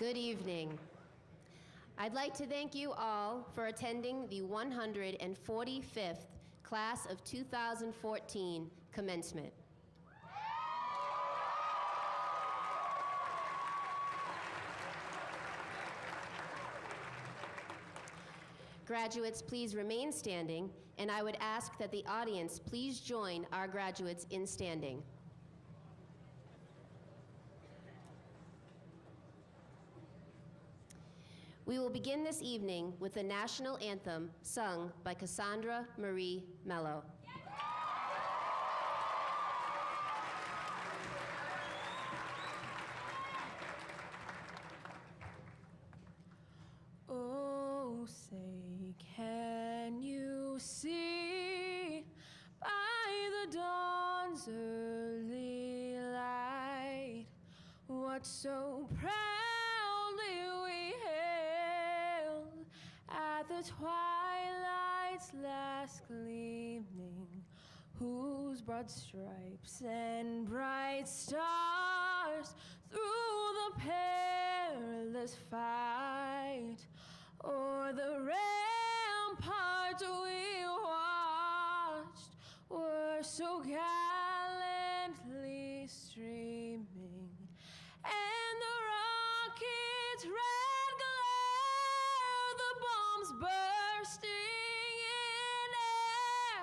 Good evening. I'd like to thank you all for attending the 145th Class of 2014 commencement. Graduates, please remain standing, and I would ask that the audience please join our graduates in standing. We will begin this evening with the national anthem sung by Cassandra Marie Mello. Oh, say, can you see by the dawn's early light what so proudly we hailed at the twilight's last gleaming, whose broad stripes and bright stars through the perilous fight o'er the rampart we watched were so gallantly streaming, and the rocket's red glare, the bombs bursting in air,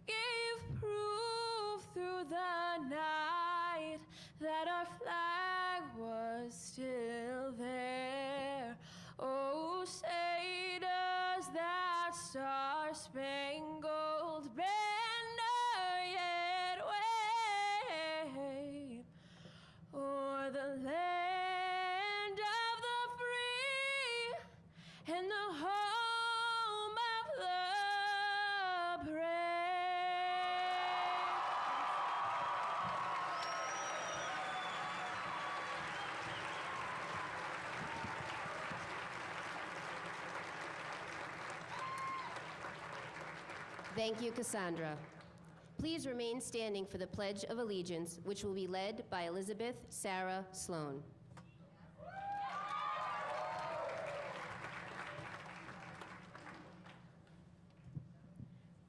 gave proof through the night that our flag was still there. Oh, say does that star-spangled banner yet wave o'er the land of the free and the home of the brave? Thank you, Cassandra. Please remain standing for the Pledge of Allegiance, which will be led by Elizabeth Sarah Sloan.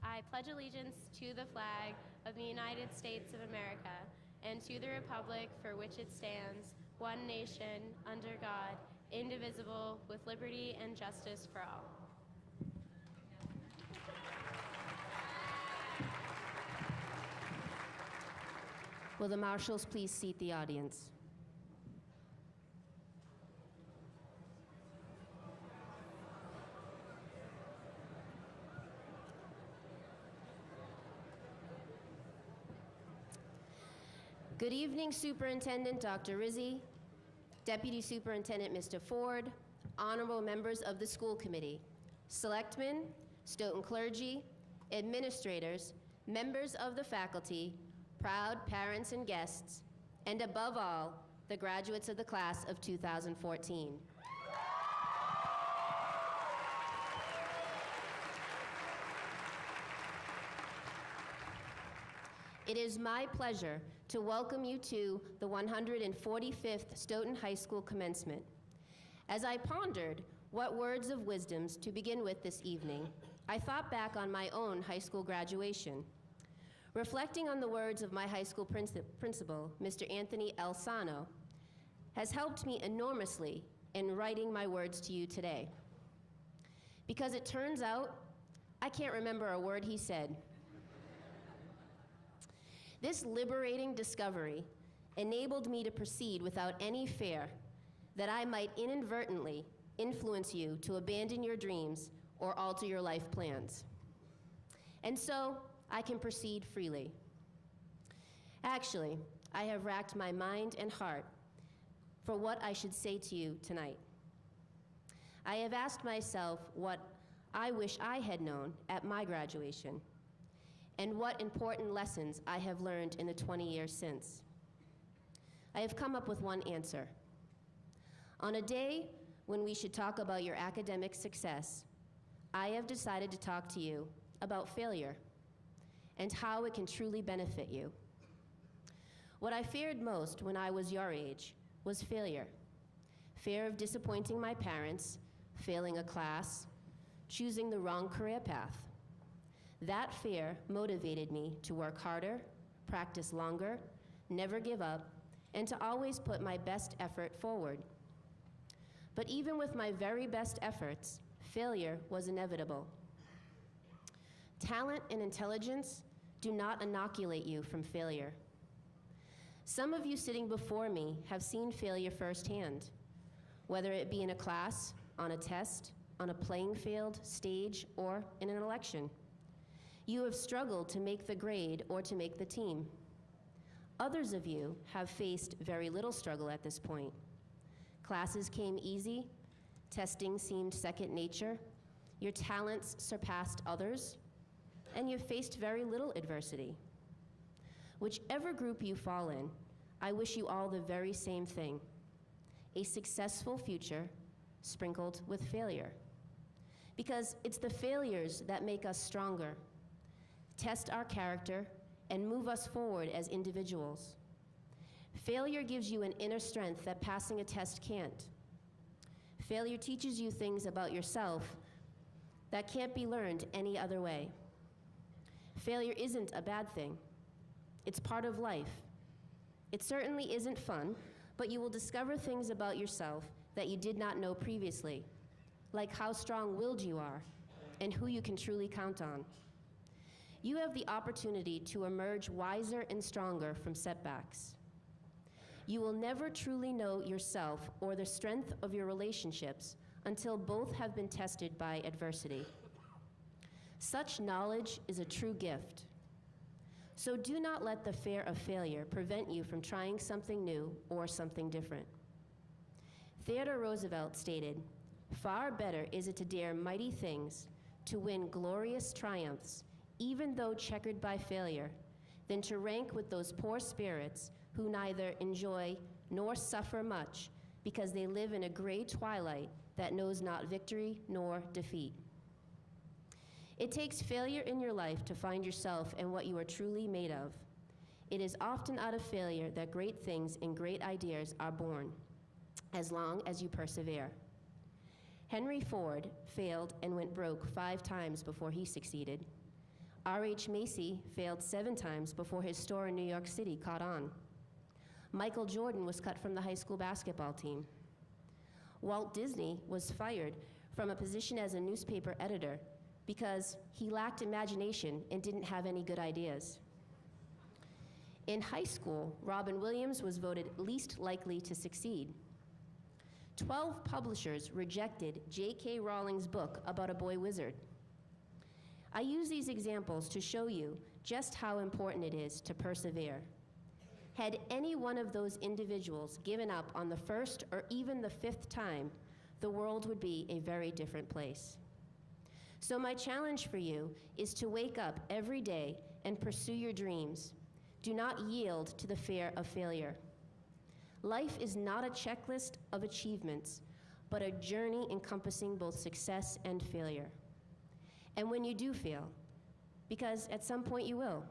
I pledge allegiance to the flag of the United States of America and to the republic for which it stands, one nation, under God, indivisible, with liberty and justice for all. Will the marshals please seat the audience? Good evening, Superintendent Dr. Rizzi, Deputy Superintendent Mr. Ford, honorable members of the school committee, selectmen, Stoughton clergy, administrators, members of the faculty, proud parents and guests, and above all, the graduates of the class of 2014. It is my pleasure to welcome you to the 145th Stoughton High School commencement. As I pondered what words of wisdoms to begin with this evening, I thought back on my own high school graduation. Reflecting on the words of my high school principal, Mr. Anthony L. Sano, has helped me enormously in writing my words to you today. Because it turns out, I can't remember a word he said. This liberating discovery enabled me to proceed without any fear that I might inadvertently influence you to abandon your dreams or alter your life plans. And so, I can proceed freely. Actually, I have racked my mind and heart for what I should say to you tonight. I have asked myself what I wish I had known at my graduation, and what important lessons I have learned in the 20 years since. I have come up with one answer. On a day when we should talk about your academic success, I have decided to talk to you about failure and how it can truly benefit you. What I feared most when I was your age was failure. fear of disappointing my parents, failing a class, choosing the wrong career path. That fear motivated me to work harder, practice longer, never give up, and to always put my best effort forward. But even with my very best efforts, failure was inevitable. Talent and intelligence do not inoculate you from failure. Some of you sitting before me have seen failure firsthand, whether it be in a class, on a test, on a playing field, stage, or in an election. You have struggled to make the grade or to make the team. Others of you have faced very little struggle at this point. Classes came easy, testing seemed second nature, your talents surpassed others, and you've faced very little adversity. Whichever group you fall in, I wish you all the very same thing: a successful future sprinkled with failure. Because it's the failures that make us stronger, test our character, and move us forward as individuals. Failure gives you an inner strength that passing a test can't. Failure teaches you things about yourself that can't be learned any other way. Failure isn't a bad thing. It's part of life. It certainly isn't fun, but you will discover things about yourself that you did not know previously, like how strong-willed you are and who you can truly count on. You have the opportunity to emerge wiser and stronger from setbacks. You will never truly know yourself or the strength of your relationships until both have been tested by adversity. Such knowledge is a true gift. So do not let the fear of failure prevent you from trying something new or something different. Theodore Roosevelt stated, "Far better is it to dare mighty things, to win glorious triumphs, even though checkered by failure, than to rank with those poor spirits who neither enjoy nor suffer much, because they live in a gray twilight that knows not victory nor defeat." It takes failure in your life to find yourself and what you are truly made of. It is often out of failure that great things and great ideas are born, as long as you persevere. Henry Ford failed and went broke 5 times before he succeeded. R.H. Macy failed 7 times before his store in New York City caught on. Michael Jordan was cut from the high school basketball team. Walt Disney was fired from a position as a newspaper editor because he lacked imagination and didn't have any good ideas. In high school, Robin Williams was voted least likely to succeed. 12 publishers rejected J.K. Rowling's book about a boy wizard. I use these examples to show you just how important it is to persevere. Had any one of those individuals given up on the first or even the 5th time, the world would be a very different place. So my challenge for you is to wake up every day and pursue your dreams. Do not yield to the fear of failure. Life is not a checklist of achievements, but a journey encompassing both success and failure. And when you do fail, because at some point you will,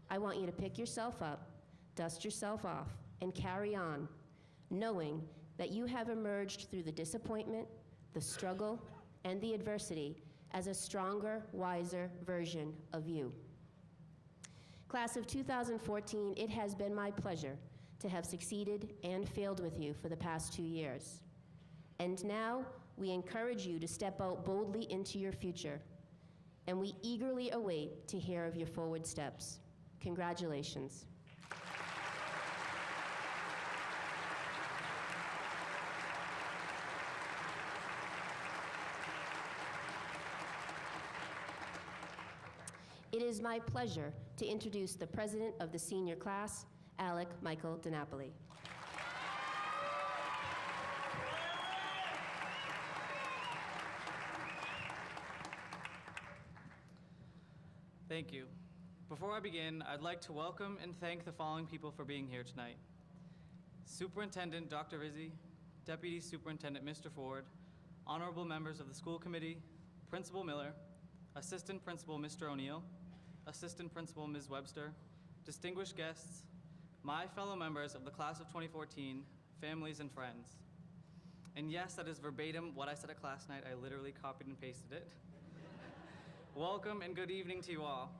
I want you to pick yourself up, dust yourself off, and carry on, knowing that you have emerged through the disappointment, the struggle, and the adversity as a stronger, wiser version of you. Class of 2014, it has been my pleasure to have succeeded and failed with you for the past 2 years. And now, we encourage you to step out boldly into your future, and we eagerly await to hear of your forward steps. Congratulations. It is my pleasure to introduce the president of the senior class, Alec Michael DiNapoli. Thank you. Before I begin, I'd like to welcome and thank the following people for being here tonight. Superintendent Dr. Rizzi, Deputy Superintendent Mr. Ford, honorable members of the school committee, Principal Miller, Assistant Principal Mr. O'Neill, Assistant Principal Ms. Webster, distinguished guests, my fellow members of the class of 2014, families and friends. And yes, that is verbatim what I said at class night. I literally copied and pasted it. Welcome and good evening to you all.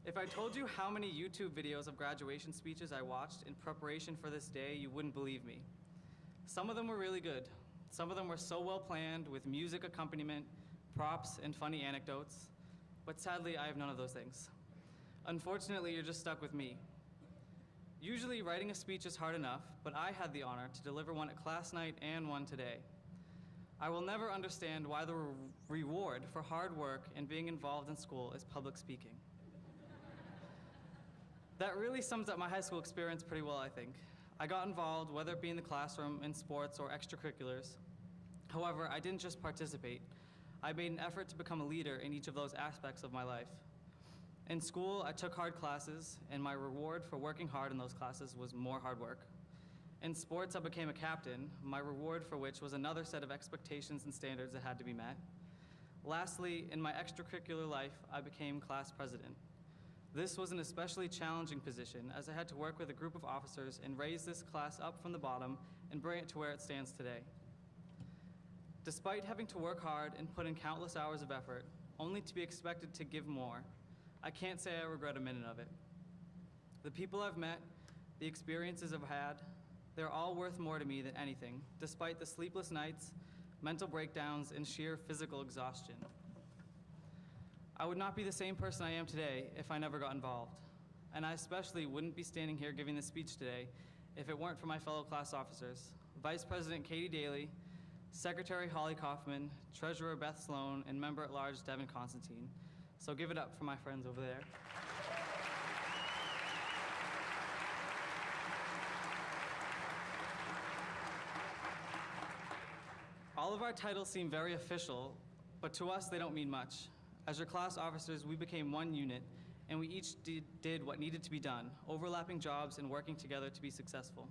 If I told you how many YouTube videos of graduation speeches I watched in preparation for this day, you wouldn't believe me. Some of them were really good. Some of them were so well planned with music accompaniment, props, and funny anecdotes. But sadly, I have none of those things. Unfortunately, you're just stuck with me. Usually, writing a speech is hard enough, but I had the honor to deliver one at class night and one today. I will never understand why the reward for hard work and being involved in school is public speaking. That really sums up my high school experience pretty well, I think. I got involved, whether it be in the classroom, in sports, or extracurriculars. However, I didn't just participate. I made an effort to become a leader in each of those aspects of my life. In school, I took hard classes, and my reward for working hard in those classes was more hard work. In sports, I became a captain, my reward for which was another set of expectations and standards that had to be met. Lastly, in my extracurricular life, I became class president. This was an especially challenging position as I had to work with a group of officers and raise this class up from the bottom and bring it to where it stands today. Despite having to work hard and put in countless hours of effort, only to be expected to give more, I can't say I regret a minute of it. The people I've met, the experiences I've had, they're all worth more to me than anything, despite the sleepless nights, mental breakdowns, and sheer physical exhaustion. I would not be the same person I am today if I never got involved. And I especially wouldn't be standing here giving this speech today if it weren't for my fellow class officers, Vice President Katie Daly, Secretary Holly Kaufman, Treasurer Beth Sloan, and Member-at-Large Devin Constantine. So give it up for my friends over there. All of our titles seem very official, but to us they don't mean much. As your class officers, we became one unit, and we each did what needed to be done, overlapping jobs and working together to be successful.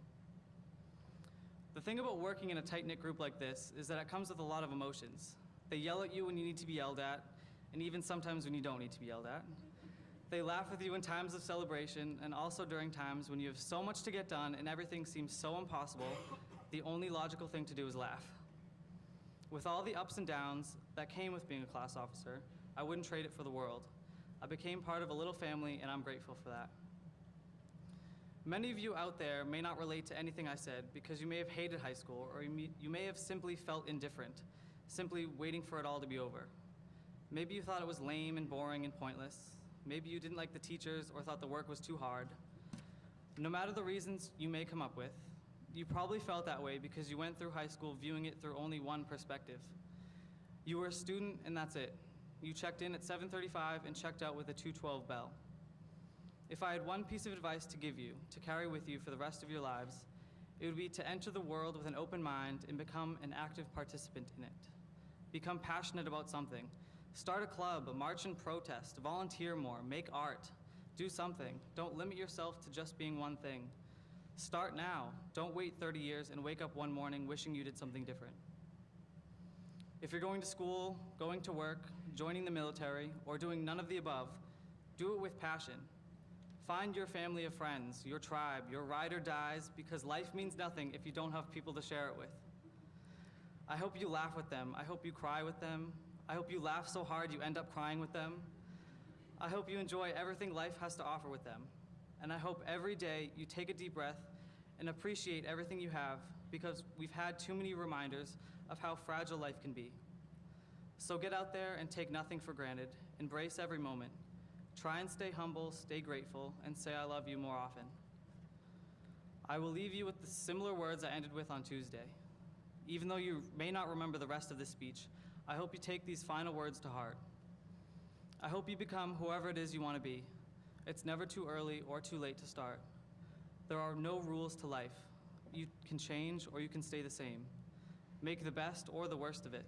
The thing about working in a tight-knit group like this is that it comes with a lot of emotions. They yell at you when you need to be yelled at, and even sometimes when you don't need to be yelled at. They laugh with you in times of celebration, and also during times when you have so much to get done and everything seems so impossible, the only logical thing to do is laugh. With all the ups and downs that came with being a class officer, I wouldn't trade it for the world. I became part of a little family, and I'm grateful for that. Many of you out there may not relate to anything I said because you may have hated high school, or you may have simply felt indifferent, simply waiting for it all to be over. Maybe you thought it was lame and boring and pointless. Maybe you didn't like the teachers or thought the work was too hard. No matter the reasons you may come up with, you probably felt that way because you went through high school viewing it through only one perspective. You were a student and that's it. You checked in at 7:35 and checked out with a 2:12 bell. If I had one piece of advice to give you, to carry with you for the rest of your lives, it would be to enter the world with an open mind and become an active participant in it. Become passionate about something. Start a club, march and protest, volunteer more, make art, do something. Don't limit yourself to just being one thing. Start now. Don't wait 30 years and wake up one morning wishing you did something different. If you're going to school, going to work, joining the military, or doing none of the above, do it with passion. Find your family of friends, your tribe, your ride or dies, because life means nothing if you don't have people to share it with. I hope you laugh with them. I hope you cry with them. I hope you laugh so hard you end up crying with them. I hope you enjoy everything life has to offer with them. And I hope every day you take a deep breath and appreciate everything you have, because we've had too many reminders of how fragile life can be. So get out there and take nothing for granted. Embrace every moment. Try and stay humble, stay grateful, and say I love you more often. I will leave you with the similar words I ended with on Tuesday. Even though you may not remember the rest of this speech, I hope you take these final words to heart. I hope you become whoever it is you want to be. It's never too early or too late to start. There are no rules to life. You can change or you can stay the same. Make the best or the worst of it.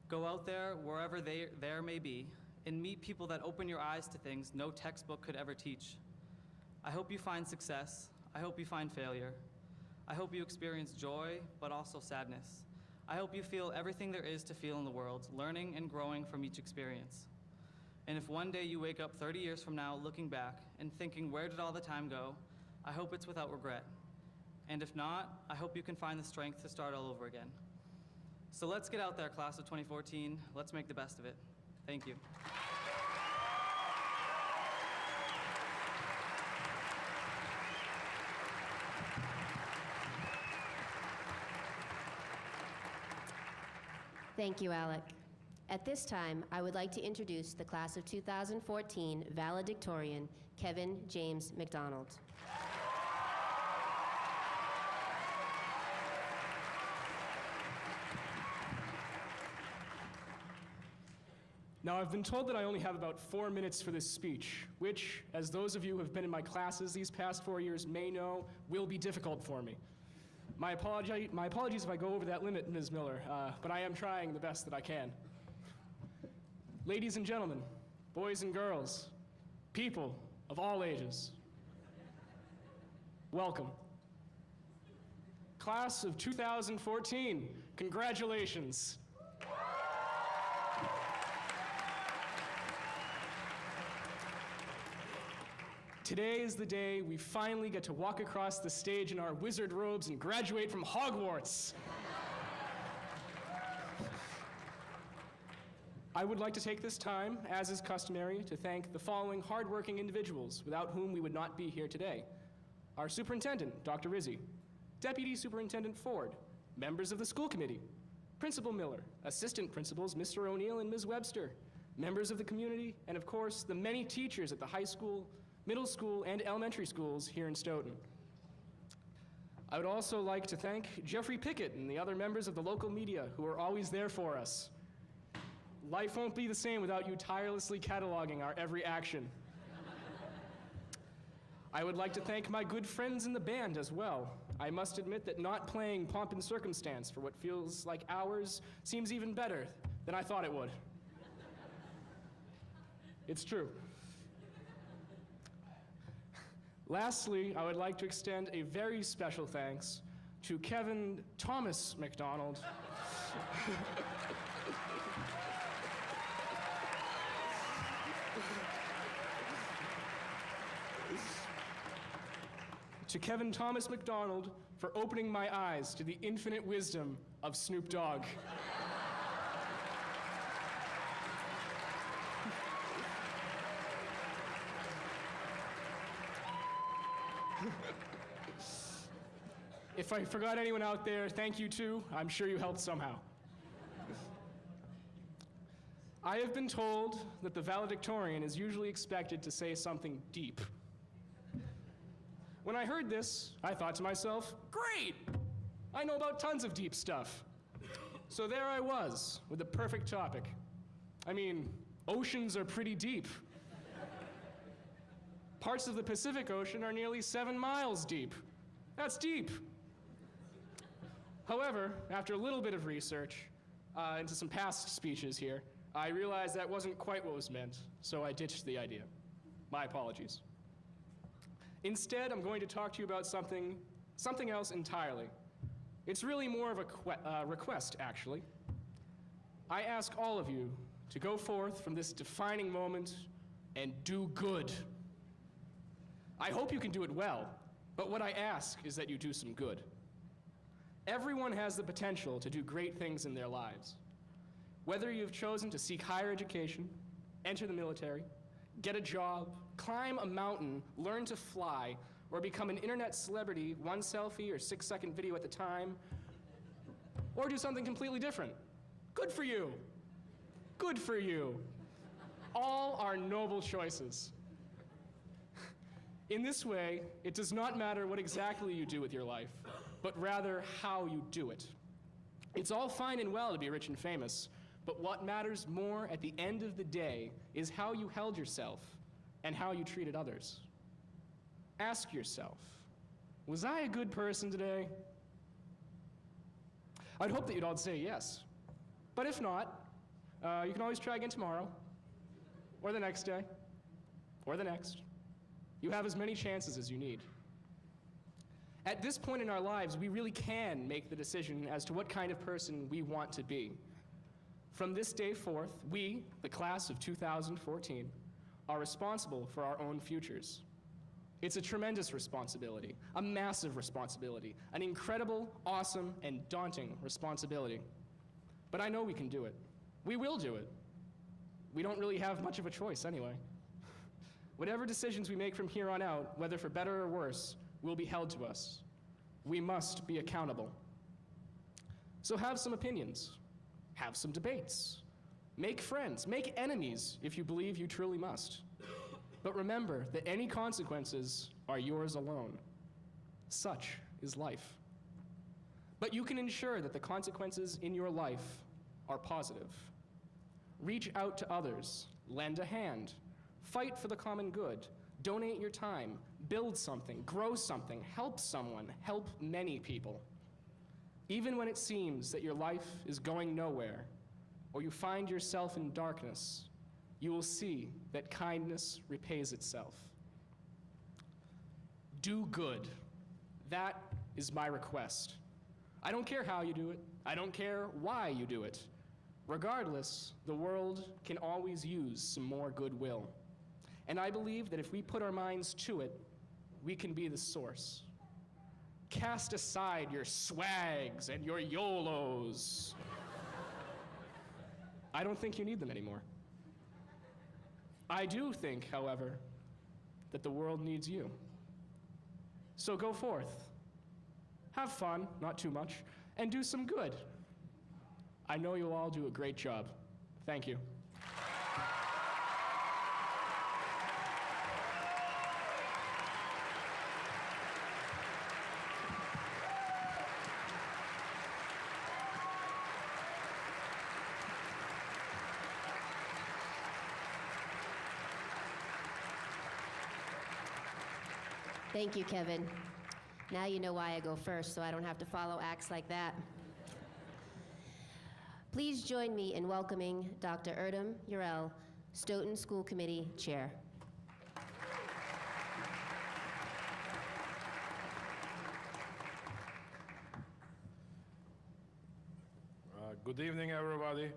Go out there, wherever there may be, and meet people that open your eyes to things no textbook could ever teach. I hope you find success. I hope you find failure. I hope you experience joy, but also sadness. I hope you feel everything there is to feel in the world, learning and growing from each experience. And if one day you wake up 30 years from now looking back and thinking, where did all the time go? I hope it's without regret. And if not, I hope you can find the strength to start all over again. So let's get out there, class of 2014. Let's make the best of it. Thank you. Thank you, Alec. At this time, I would like to introduce the class of 2014 valedictorian, Kevin James McDonald. Now, I've been told that I only have about 4 minutes for this speech, which, as those of you who have been in my classes these past 4 years may know, will be difficult for me. My apologies if I go over that limit, Ms. Miller, but I am trying the best that I can. Ladies and gentlemen, boys and girls, people of all ages, welcome. Class of 2014, congratulations. Today is the day we finally get to walk across the stage in our wizard robes and graduate from Hogwarts. I would like to take this time, as is customary, to thank the following hardworking individuals without whom we would not be here today. Our superintendent, Dr. Rizzi, Deputy Superintendent Ford, members of the school committee, Principal Miller, assistant principals Mr. O'Neill and Ms. Webster, members of the community, and of course, the many teachers at the high school, middle school, and elementary schools here in Stoughton. I would also like to thank Jeffrey Pickett and the other members of the local media who are always there for us. Life won't be the same without you tirelessly cataloging our every action. I would like to thank my good friends in the band as well. I must admit that not playing Pomp and Circumstance for what feels like hours seems even better than I thought it would. It's true. Lastly, I would like to extend a very special thanks to Kevin Thomas McDonald. To Kevin Thomas McDonald for opening my eyes to the infinite wisdom of Snoop Dogg. If I forgot anyone out there, thank you too. I'm sure you helped somehow. I have been told that the valedictorian is usually expected to say something deep. When I heard this, I thought to myself, great! I know about tons of deep stuff. So there I was, with the perfect topic. I mean, oceans are pretty deep. Parts of the Pacific Ocean are nearly 7 miles deep. That's deep. However, after a little bit of research into some past speeches here, I realized that wasn't quite what was meant, so I ditched the idea. My apologies. Instead, I'm going to talk to you about something else entirely. It's really more of a request, actually. I ask all of you to go forth from this defining moment and do good. I hope you can do it well, but what I ask is that you do some good. Everyone has the potential to do great things in their lives. Whether you've chosen to seek higher education, enter the military, get a job, climb a mountain, learn to fly, or become an internet celebrity, 1 selfie or 6-second video at a time, or do something completely different. Good for you. Good for you. All are noble choices. In this way, it does not matter what exactly you do with your life, but rather how you do it. It's all fine and well to be rich and famous, but what matters more at the end of the day is how you held yourself and how you treated others. Ask yourself, was I a good person today? I'd hope that you'd all say yes. But if not, you can always try again tomorrow, or the next day, or the next. You have as many chances as you need. At this point in our lives, we really can make the decision as to what kind of person we want to be. From this day forth, we, the class of 2014, are responsible for our own futures. It's a tremendous responsibility, a massive responsibility, an incredible, awesome, and daunting responsibility. But I know we can do it. We will do it. We don't really have much of a choice anyway. Whatever decisions we make from here on out, whether for better or worse, will be held to us. We must be accountable. So have some opinions, have some debates, make friends, make enemies if you believe you truly must. But remember that any consequences are yours alone. Such is life. But you can ensure that the consequences in your life are positive. Reach out to others, lend a hand, fight for the common good, donate your time, build something, grow something, help someone, help many people. Even when it seems that your life is going nowhere, or you find yourself in darkness, you will see that kindness repays itself. Do good. That is my request. I don't care how you do it. I don't care why you do it. Regardless, the world can always use some more goodwill. And I believe that if we put our minds to it, we can be the source. Cast aside your swags and your YOLOs. I don't think you need them anymore. I do think, however, that the world needs you. So go forth. Have fun, not too much, and do some good. I know you'll all do a great job. Thank you. Thank you, Kevin. Now you know why I go first, so I don't have to follow acts like that. Please join me in welcoming Dr. Erdem Urel, Stoughton School Committee Chair. Good evening, everybody.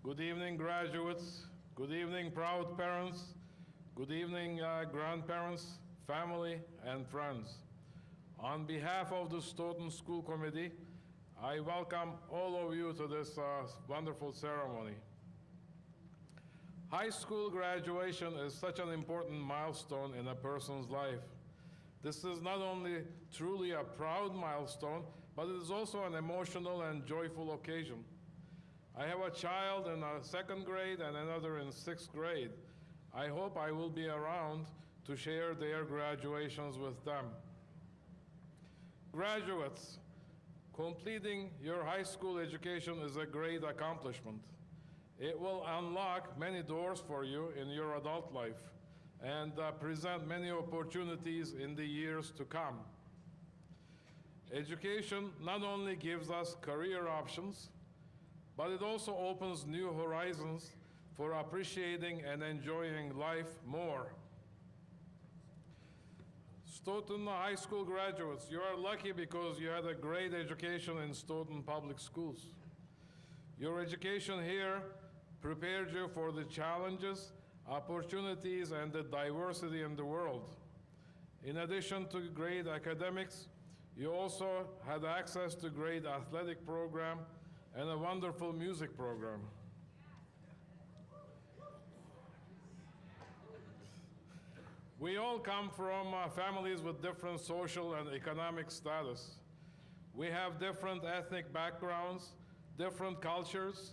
Good evening, graduates. Good evening, proud parents. Good evening, grandparents, family, and friends. On behalf of the Stoughton School Committee, I welcome all of you to this wonderful ceremony. High school graduation is such an important milestone in a person's life. This is not only truly a proud milestone, but it is also an emotional and joyful occasion. I have a child in second grade and another in sixth grade. I hope I will be around to share their graduations with them. Graduates, completing your high school education is a great accomplishment. It will unlock many doors for you in your adult life and present many opportunities in the years to come. Education not only gives us career options, but it also opens new horizons for appreciating and enjoying life more. Stoughton High School graduates, you are lucky because you had a great education in Stoughton Public Schools. Your education here prepared you for the challenges, opportunities, and the diversity in the world. In addition to great academics, you also had access to great athletic program and a wonderful music program. We all come from families with different social and economic status. We have different ethnic backgrounds, different cultures.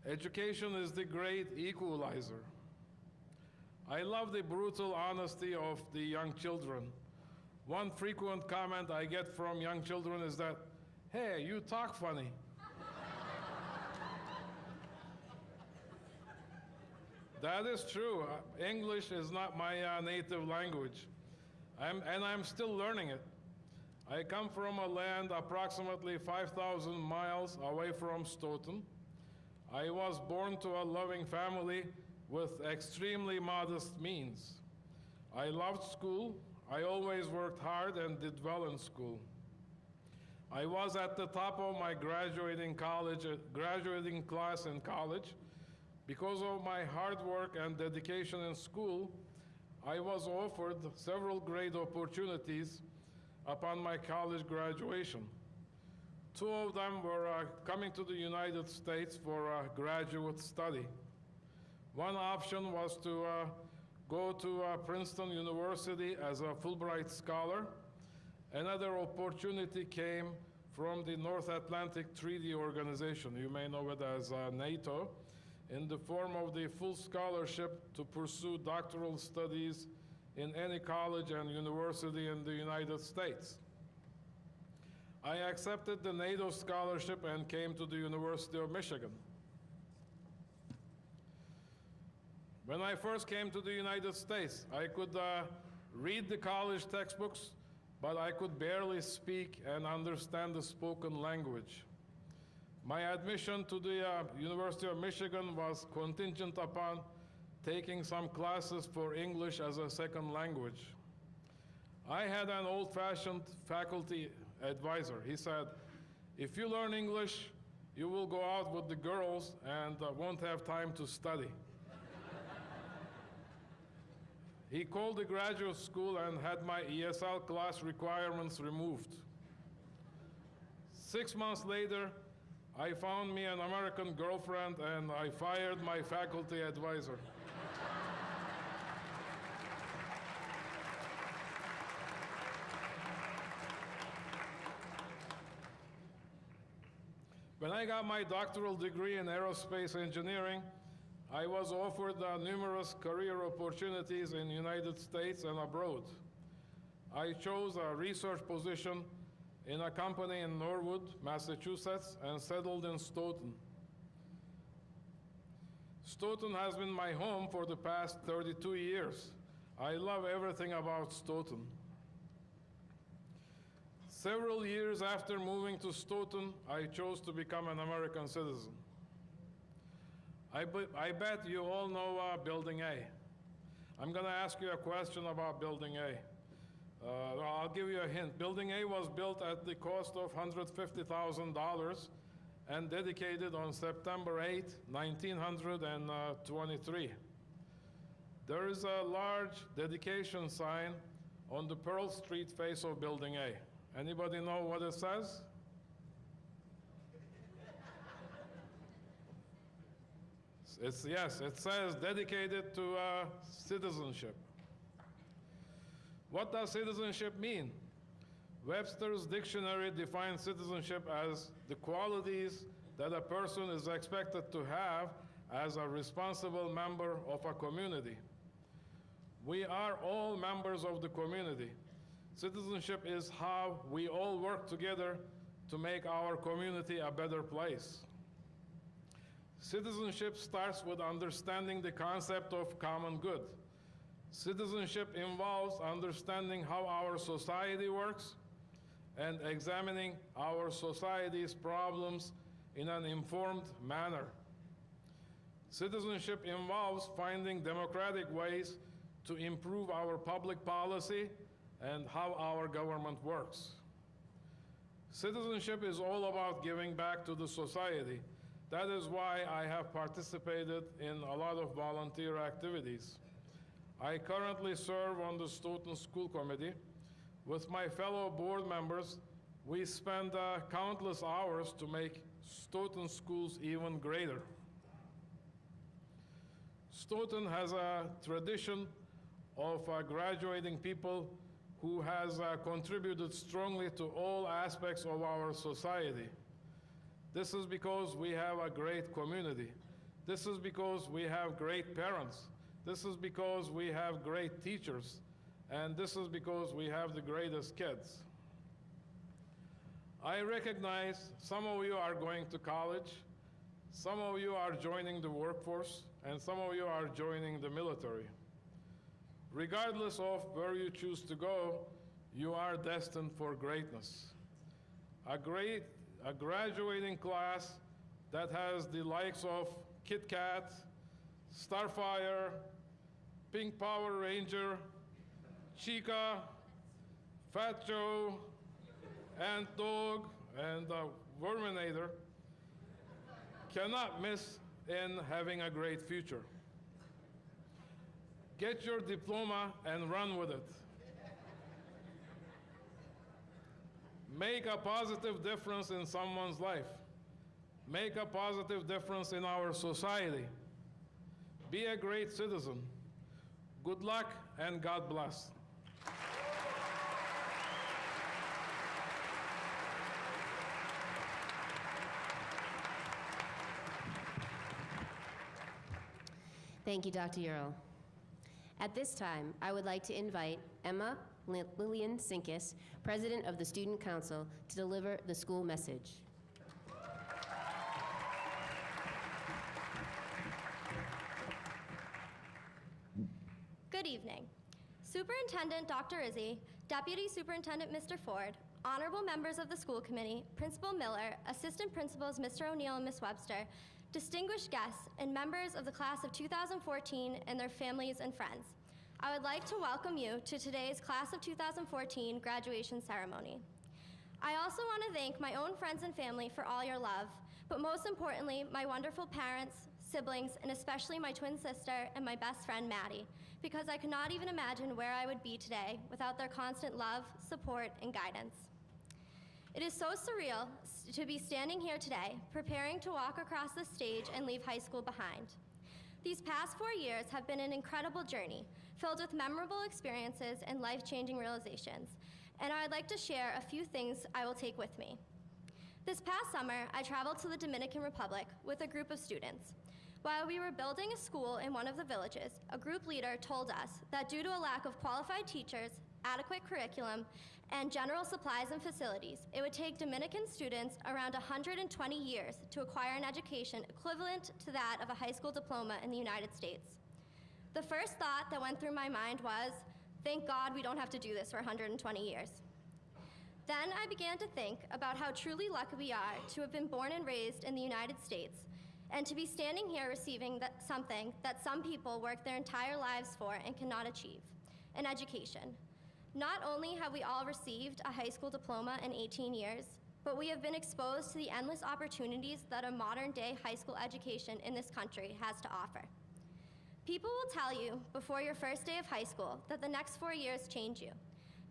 Education is the great equalizer. I love the brutal honesty of the young children. One frequent comment I get from young children is that, "Hey, you talk funny." That is true. English is not my native language, and I'm still learning it. I come from a land approximately 5,000 miles away from Stoughton. I was born to a loving family with extremely modest means. I loved school. I always worked hard and did well in school. I was at the top of my graduating class in college. Because of my hard work and dedication in school, I was offered several great opportunities upon my college graduation. Two of them were coming to the United States for graduate study. One option was to go to Princeton University as a Fulbright scholar. Another opportunity came from the North Atlantic Treaty Organization, you may know it as NATO, in the form of the full scholarship to pursue doctoral studies in any college and university in the United States. I accepted the NATO scholarship and came to the University of Michigan. When I first came to the United States, I could read the college textbooks, but I could barely speak and understand the spoken language. My admission to the University of Michigan was contingent upon taking some classes for English as a second language. I had an old-fashioned faculty advisor. He said, if you learn English, you will go out with the girls and won't have time to study. He called the graduate school and had my ESL class requirements removed. 6 months later, I found me an American girlfriend and I fired my faculty advisor. When I got my doctoral degree in aerospace engineering, I was offered numerous career opportunities in the United States and abroad. I chose a research position in a company in Norwood, Massachusetts, and settled in Stoughton. Stoughton has been my home for the past 32 years. I love everything about Stoughton. Several years after moving to Stoughton, I chose to become an American citizen. I bet you all know Building A. I'm going to ask you a question about Building A. I'll give you a hint. Building A was built at the cost of $150,000 and dedicated on September 8, 1923. There is a large dedication sign on the Pearl Street face of Building A. Anybody know what it says? Yes, it says dedicated to citizenship. What does citizenship mean? Webster's dictionary defines citizenship as the qualities that a person is expected to have as a responsible member of a community. We are all members of the community. Citizenship is how we all work together to make our community a better place. Citizenship starts with understanding the concept of common good. Citizenship involves understanding how our society works and examining our society's problems in an informed manner. Citizenship involves finding democratic ways to improve our public policy and how our government works. Citizenship is all about giving back to the society. That is why I have participated in a lot of volunteer activities. I currently serve on the Stoughton School Committee. With my fellow board members, we spend countless hours to make Stoughton schools even greater. Stoughton has a tradition of graduating people who has contributed strongly to all aspects of our society. This is because we have a great community. This is because we have great parents. This is because we have great teachers. And this is because we have the greatest kids. I recognize some of you are going to college, some of you are joining the workforce, and some of you are joining the military. Regardless of where you choose to go, you are destined for greatness. A graduating class that has the likes of Kit Kat, Starfire, Pink Power Ranger, Chica, Fat Joe, Ant Dog, and Verminator cannot miss in having a great future. Get your diploma and run with it. Make a positive difference in someone's life. Make a positive difference in our society. Be a great citizen. Good luck and God bless. Thank you, Dr. Earl. At this time, I would like to invite Emma Lillian Sinkis, President of the Student Council, to deliver the school message. Good evening. Superintendent Dr. Izzy, Deputy Superintendent Mr. Ford, honorable members of the school committee, Principal Miller, Assistant Principals Mr. O'Neill and Ms. Webster, distinguished guests, and members of the class of 2014 and their families and friends. I would like to welcome you to today's class of 2014 graduation ceremony. I also want to thank my own friends and family for all your love, but most importantly, my wonderful parents, siblings, and especially my twin sister and my best friend, Maddie, because I could not even imagine where I would be today without their constant love, support, and guidance. It is so surreal to be standing here today, preparing to walk across the stage and leave high school behind. These past 4 years have been an incredible journey, filled with memorable experiences and life-changing realizations, and I'd like to share a few things I will take with me. This past summer, I traveled to the Dominican Republic with a group of students. While we were building a school in one of the villages, a group leader told us that due to a lack of qualified teachers, adequate curriculum, and general supplies and facilities, it would take Dominican students around 120 years to acquire an education equivalent to that of a high school diploma in the United States. The first thought that went through my mind was, thank God we don't have to do this for 120 years. Then I began to think about how truly lucky we are to have been born and raised in the United States, and to be standing here receiving something that some people work their entire lives for and cannot achieve, an education. Not only have we all received a high school diploma in 18 years, but we have been exposed to the endless opportunities that a modern-day high school education in this country has to offer. People will tell you before your first day of high school that the next 4 years change you.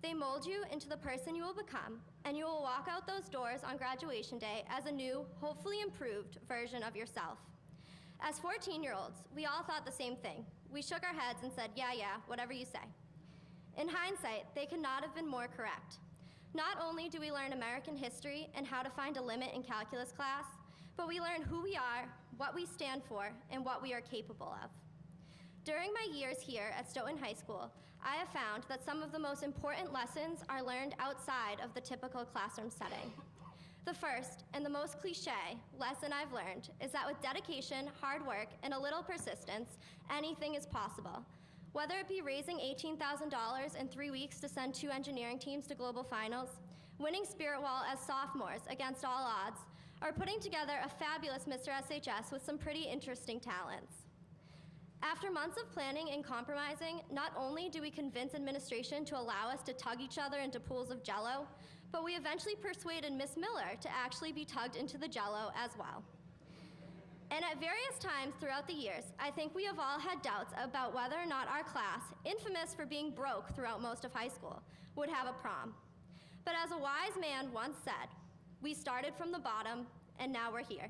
They mold you into the person you will become, and you will walk out those doors on graduation day as a new, hopefully improved version of yourself. As 14-year-olds, we all thought the same thing. We shook our heads and said, yeah, whatever you say. In hindsight, they could not have been more correct. Not only do we learn American history and how to find a limit in calculus class, but we learn who we are, what we stand for, and what we are capable of. During my years here at Stoughton High School, I have found that some of the most important lessons are learned outside of the typical classroom setting. The first, and the most cliche, lesson I've learned is that with dedication, hard work, and a little persistence, anything is possible. Whether it be raising $18,000 in 3 weeks to send 2 engineering teams to global finals, winning Spirit Wall as sophomores against all odds, or putting together a fabulous Mr. SHS with some pretty interesting talents. After months of planning and compromising, not only do we convince administration to allow us to tug each other into pools of Jell-O, but we eventually persuaded Miss Miller to actually be tugged into the Jell-O as well. And at various times throughout the years, I think we have all had doubts about whether or not our class, infamous for being broke throughout most of high school, would have a prom. But as a wise man once said, we started from the bottom, and now we're here.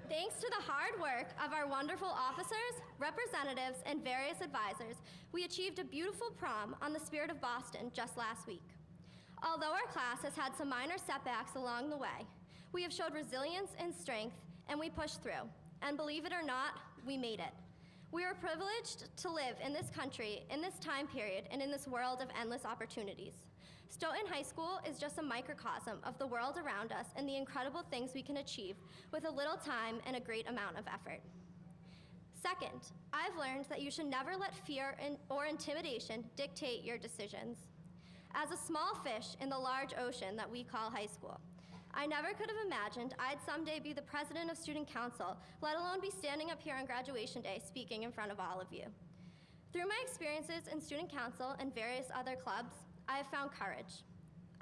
Thanks to the hard work of our wonderful officers, representatives, and various advisors, we achieved a beautiful prom on the Spirit of Boston just last week. Although our class has had some minor setbacks along the way, we have showed resilience and strength, and we pushed through. And believe it or not, we made it. We are privileged to live in this country, in this time period, and in this world of endless opportunities. Stoughton High School is just a microcosm of the world around us and the incredible things we can achieve with a little time and a great amount of effort. Second, I've learned that you should never let fear or intimidation dictate your decisions. As a small fish in the large ocean that we call high school, I never could have imagined I'd someday be the president of student council, let alone be standing up here on graduation day speaking in front of all of you. Through my experiences in student council and various other clubs, I have found courage.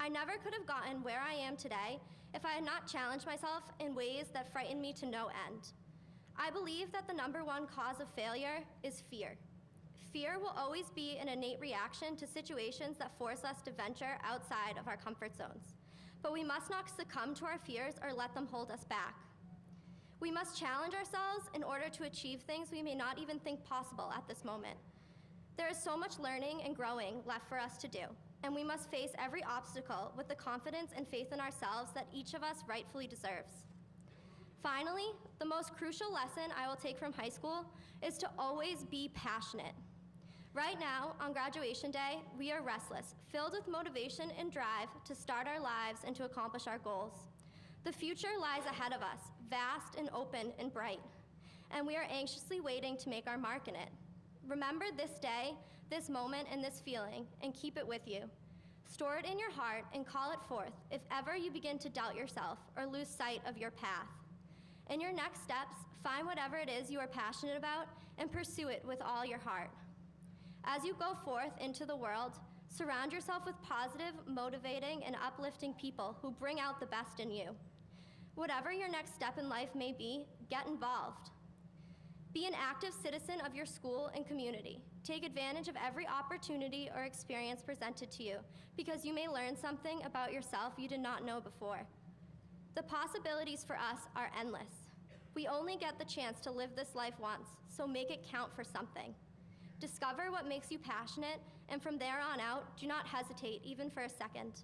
I never could have gotten where I am today if I had not challenged myself in ways that frightened me to no end. I believe that the number one cause of failure is fear. Fear will always be an innate reaction to situations that force us to venture outside of our comfort zones. But we must not succumb to our fears or let them hold us back. We must challenge ourselves in order to achieve things we may not even think possible at this moment. There is so much learning and growing left for us to do, and we must face every obstacle with the confidence and faith in ourselves that each of us rightfully deserves. Finally, the most crucial lesson I will take from high school is to always be passionate. Right now, on graduation day, we are restless, filled with motivation and drive to start our lives and to accomplish our goals. The future lies ahead of us, vast and open and bright, and we are anxiously waiting to make our mark in it. Remember this day, this moment, and this feeling, and keep it with you. Store it in your heart and call it forth if ever you begin to doubt yourself or lose sight of your path. In your next steps, find whatever it is you are passionate about and pursue it with all your heart. As you go forth into the world, surround yourself with positive, motivating, and uplifting people who bring out the best in you. Whatever your next step in life may be, get involved. Be an active citizen of your school and community. Take advantage of every opportunity or experience presented to you, because you may learn something about yourself you did not know before. The possibilities for us are endless. We only get the chance to live this life once, so make it count for something. Discover what makes you passionate, and from there on out, do not hesitate even for a second.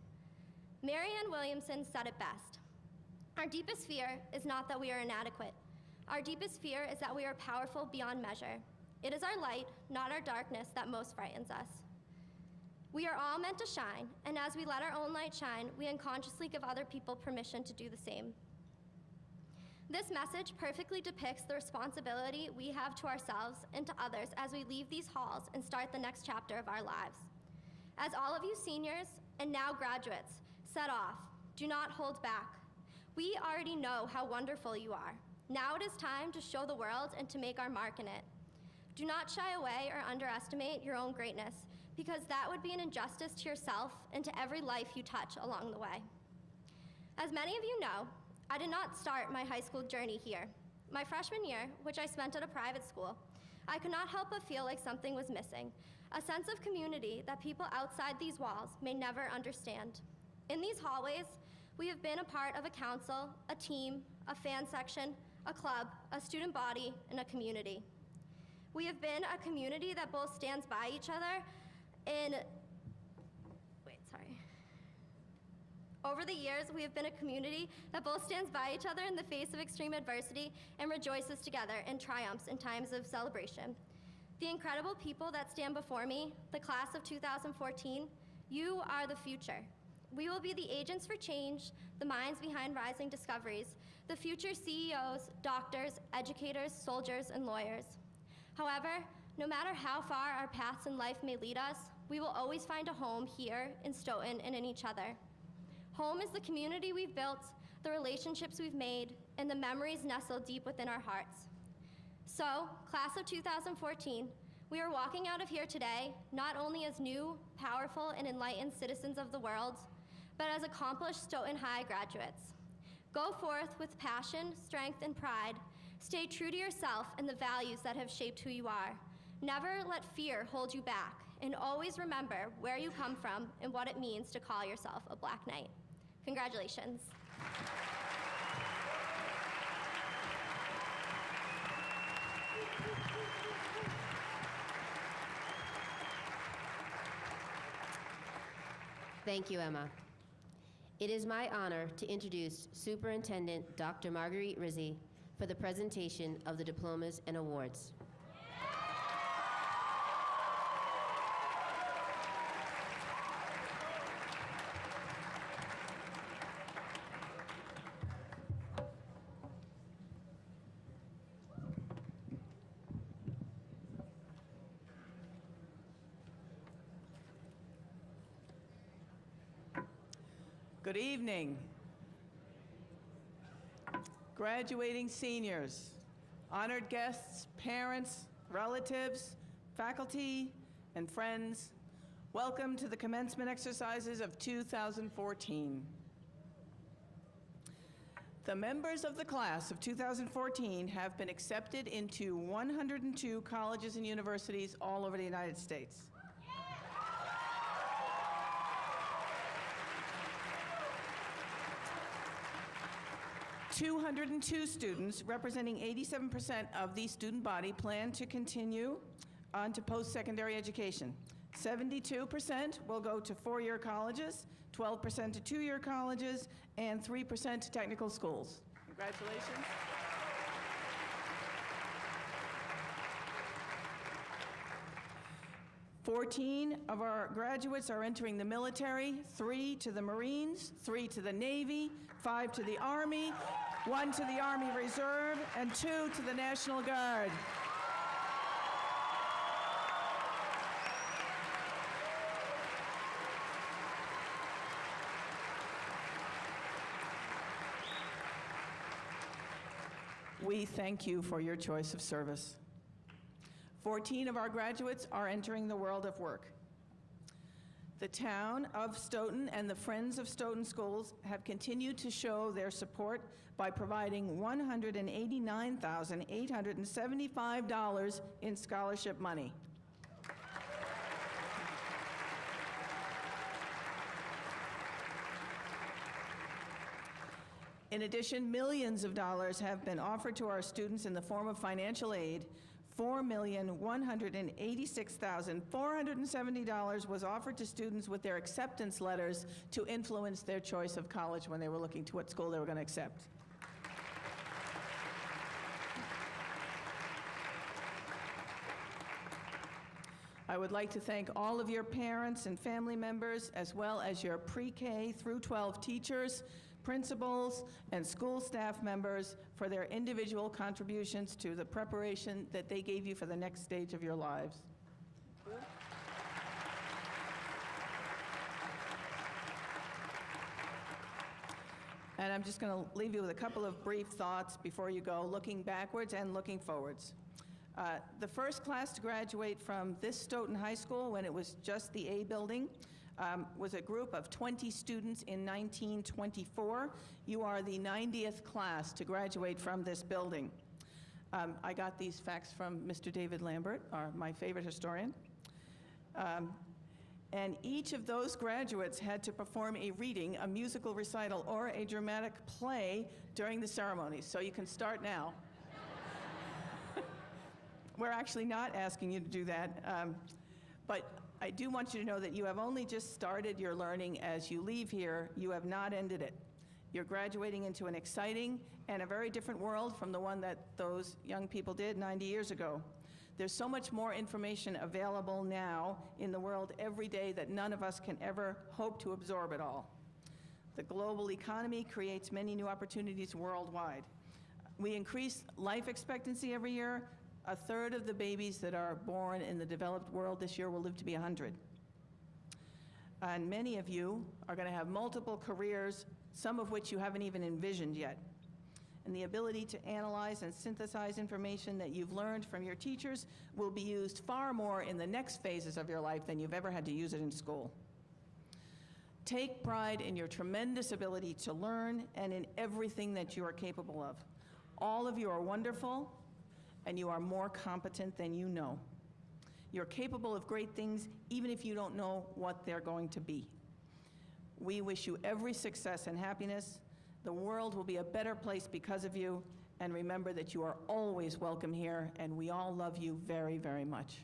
Marianne Williamson said it best. Our deepest fear is not that we are inadequate. Our deepest fear is that we are powerful beyond measure. It is our light, not our darkness, that most frightens us. We are all meant to shine, and as we let our own light shine, we unconsciously give other people permission to do the same. This message perfectly depicts the responsibility we have to ourselves and to others as we leave these halls and start the next chapter of our lives. As all of you seniors, and now graduates, set off, do not hold back. We already know how wonderful you are. Now it is time to show the world and to make our mark in it. Do not shy away or underestimate your own greatness, because that would be an injustice to yourself and to every life you touch along the way. As many of you know, I did not start my high school journey here. My freshman year, which I spent at a private school, I could not help but feel like something was missing, a sense of community that people outside these walls may never understand. In these hallways, we have been a part of a council, a team, a fan section, a club, a student body, and a community. We have been a community that both stands by each other Over the years, we have been a community that both stands by each other in the face of extreme adversity and rejoices together in triumphs in times of celebration. The incredible people that stand before me, the class of 2014, you are the future. We will be the agents for change, the minds behind rising discoveries, the future CEOs, doctors, educators, soldiers, and lawyers. However, no matter how far our paths in life may lead us, we will always find a home here in Stoughton and in each other. Home is the community we've built, the relationships we've made, and the memories nestled deep within our hearts. So, class of 2014, we are walking out of here today not only as new, powerful, and enlightened citizens of the world, but as accomplished Stoughton High graduates. Go forth with passion, strength, and pride. Stay true to yourself and the values that have shaped who you are. Never let fear hold you back, and always remember where you come from and what it means to call yourself a Black Knight. Congratulations. Thank you, Emma. It is my honor to introduce Superintendent Dr. Marguerite Rizzi for the presentation of the diplomas and awards. Good evening. Graduating seniors, honored guests, parents, relatives, faculty, and friends, welcome to the commencement exercises of 2014. The members of the class of 2014 have been accepted into 102 colleges and universities all over the United States. 202 students, representing 87% of the student body, plan to continue on to post-secondary education. 72% will go to four-year colleges, 12% to two-year colleges, and 3% to technical schools. Congratulations. Fourteen of our graduates are entering the military, 3 to the Marines, 3 to the Navy, 5 to the Army, 1 to the Army Reserve, and 2 to the National Guard. We thank you for your choice of service. 14 of our graduates are entering the world of work. The town of Stoughton and the Friends of Stoughton Schools have continued to show their support by providing $189,875 in scholarship money. In addition, millions of dollars have been offered to our students in the form of financial aid. $4,186,470 was offered to students with their acceptance letters to influence their choice of college when they were looking to what school they were going to accept. I would like to thank all of your parents and family members, as well as your pre-K through 12 teachers, principals, and school staff members for their individual contributions to the preparation that they gave you for the next stage of your lives. And I'm just going to leave you with a couple of brief thoughts before you go, looking backwards and looking forwards. The first class to graduate from this Stoughton High School, when it was just the A building, was a group of 20 students in 1924. You are the 90th class to graduate from this building. I got these facts from Mr. David Lambert, my favorite historian. And each of those graduates had to perform a reading, a musical recital, or a dramatic play during the ceremony. So you can start now. We're actually not asking you to do that, but I do want you to know that you have only just started your learning as you leave here. You have not ended it. You're graduating into an exciting and a very different world from the one that those young people did 90 years ago. There's so much more information available now in the world every day that none of us can ever hope to absorb it all. The global economy creates many new opportunities worldwide. We increase life expectancy every year. A third of the babies that are born in the developed world this year will live to be 100. And many of you are going to have multiple careers, some of which you haven't even envisioned yet. And the ability to analyze and synthesize information that you've learned from your teachers will be used far more in the next phases of your life than you've ever had to use it in school. Take pride in your tremendous ability to learn and in everything that you are capable of. All of you are wonderful, and you are more competent than you know. You're capable of great things, even if you don't know what they're going to be. We wish you every success and happiness. The world will be a better place because of you, and remember that you are always welcome here, and we all love you very, very much.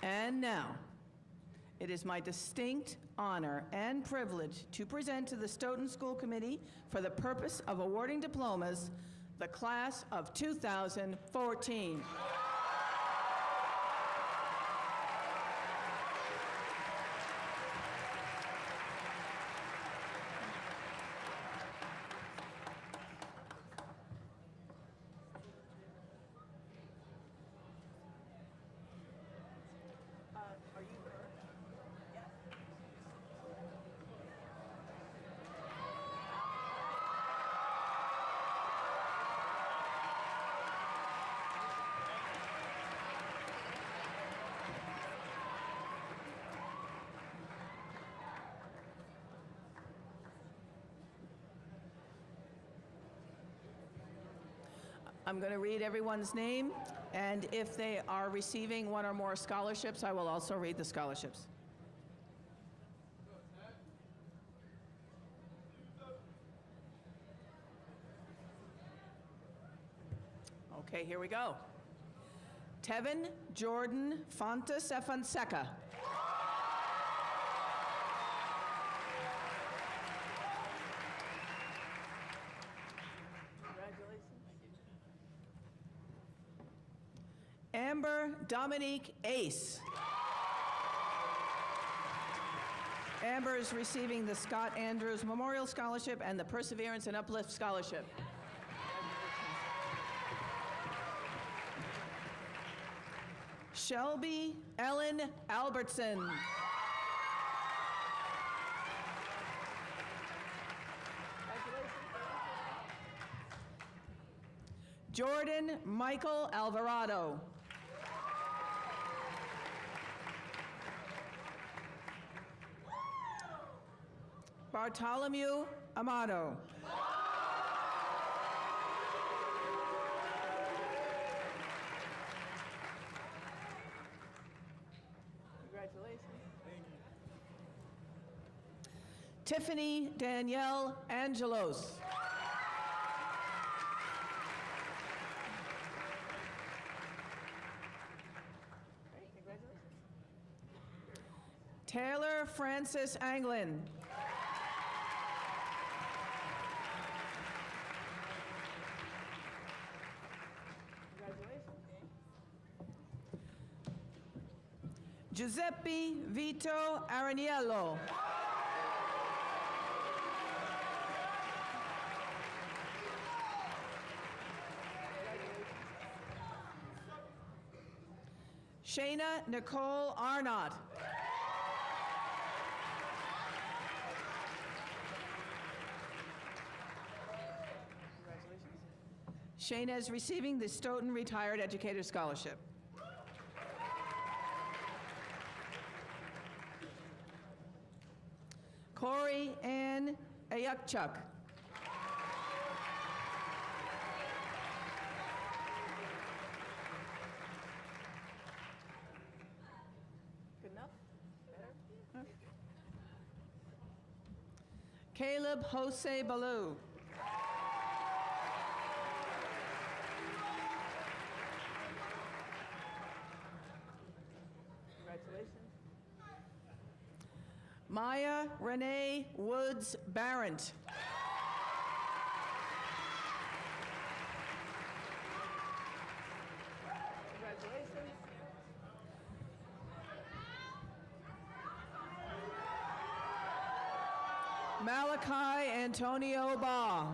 And now, it is my distinct honor and privilege to present to the Stoughton School Committee, for the purpose of awarding diplomas, the class of 2014. I'm going to read everyone's name, and if they are receiving one or more scholarships, I will also read the scholarships. Okay, here we go. Tevin Jordan Fontes Fonseca. Amber Dominique Ace. Amber is receiving the Scott Andrews Memorial Scholarship and the Perseverance and Uplift Scholarship. Shelby Ellen Albertson. Jordan Michael Alvarado. Bartholomew Amato. Congratulations. Tiffany Danielle Angelos. Taylor Francis Anglin. Giuseppe Vito Araniello. Shayna Nicole Arnott. Shayna is receiving the Stoughton Retired Educator Scholarship. Corey Ann Ayukchuk. Good enough? Better? Caleb Jose Ballou. Maya Renee Woods Barrent. Congratulations. Malachi Antonio Ba.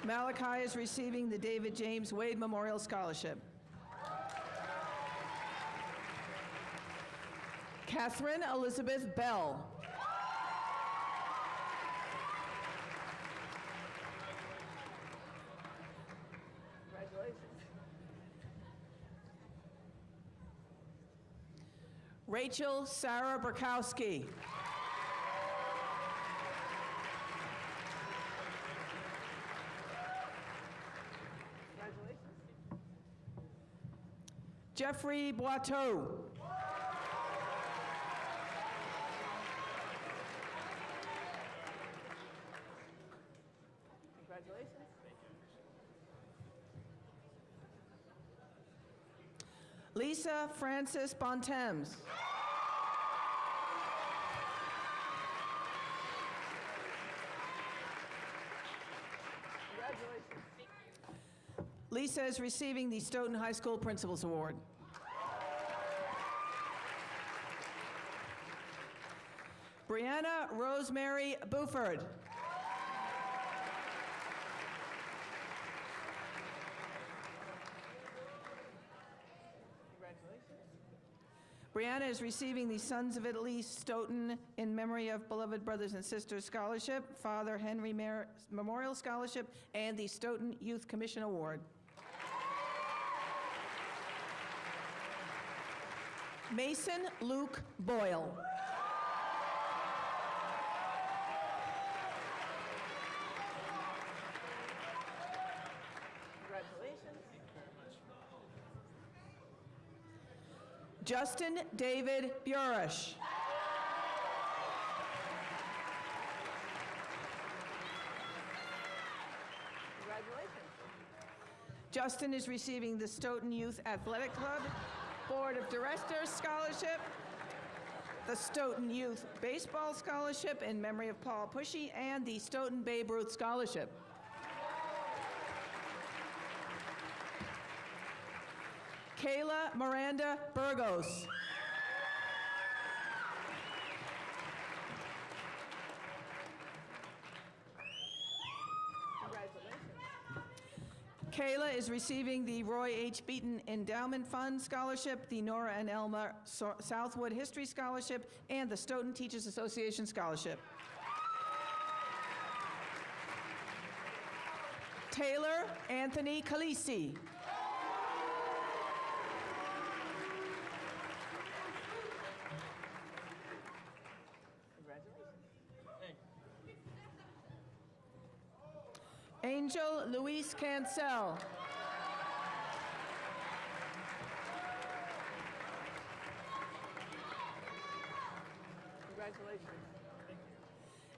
Malachi is receiving the David James Wade Memorial Scholarship. Catherine Elizabeth Bell. Congratulations. Rachel Sarah Burkowski. Jeffrey Boiteau. Congratulations. Lisa Frances Bontemps. Lisa is receiving the Stoughton High School Principals Award. Brianna Rosemary Buford. Brianna is receiving the Sons of Italy Stoughton in Memory of Beloved Brothers and Sisters Scholarship, Father Henry Memorial Scholarship, and the Stoughton Youth Commission Award. Mason Luke Boyle. Congratulations. Justin David Burish. Congratulations. Justin is receiving the Stoughton Youth Athletic Club Board of Directors Scholarship, the Stoughton Youth Baseball Scholarship in memory of Paul Pushy, and the Stoughton Babe Ruth Scholarship. Kayla Miranda Burgos. Kayla is receiving the Roy H. Beaton Endowment Fund Scholarship, the Nora and Elma Southwood History Scholarship, and the Stoughton Teachers Association Scholarship. Taylor Anthony Calisi. Angel Luis Cancel. Congratulations.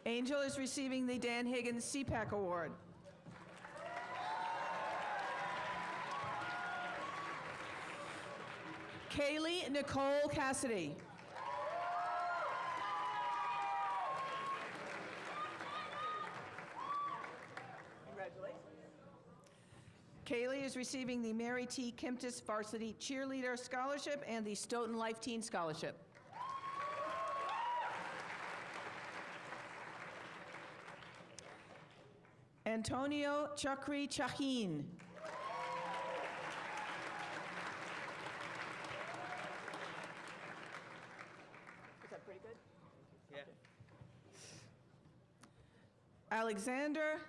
Angel is receiving the Dan Higgins CPAC Award. Kaylee Nicole Cassidy. Kaylee is receiving the Mary T. Kimtis Varsity Cheerleader Scholarship and the Stoughton Life Teen Scholarship. Antonio Chakri Chaheen. Is that pretty good? Yeah. Alexander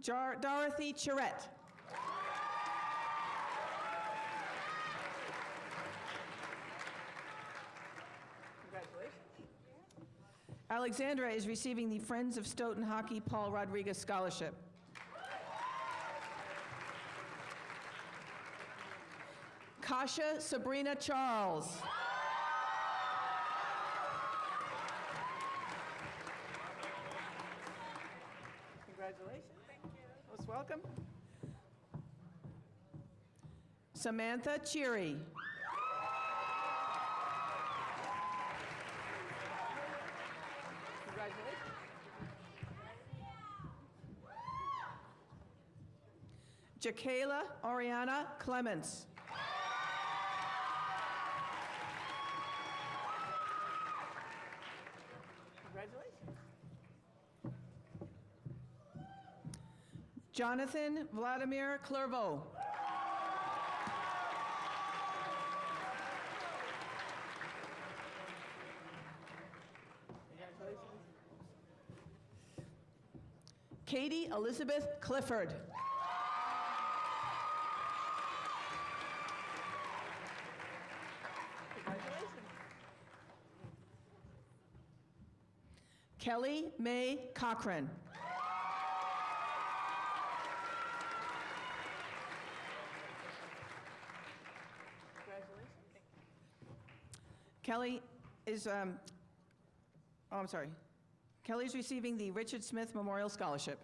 Dorothy Charette. Alexandra is receiving the Friends of Stoughton Hockey Paul Rodriguez Scholarship. Kasha Sabrina Charles. Congratulations. Thank you. Most welcome. Samantha Cheery. Jakayla Oriana Clements. Congratulations. Jonathan Vladimir Clervaux. Katie Elizabeth Clifford. Kelly Mae Cochran. Kelly is, I'm sorry. Kelly's receiving the Richard Smith Memorial Scholarship.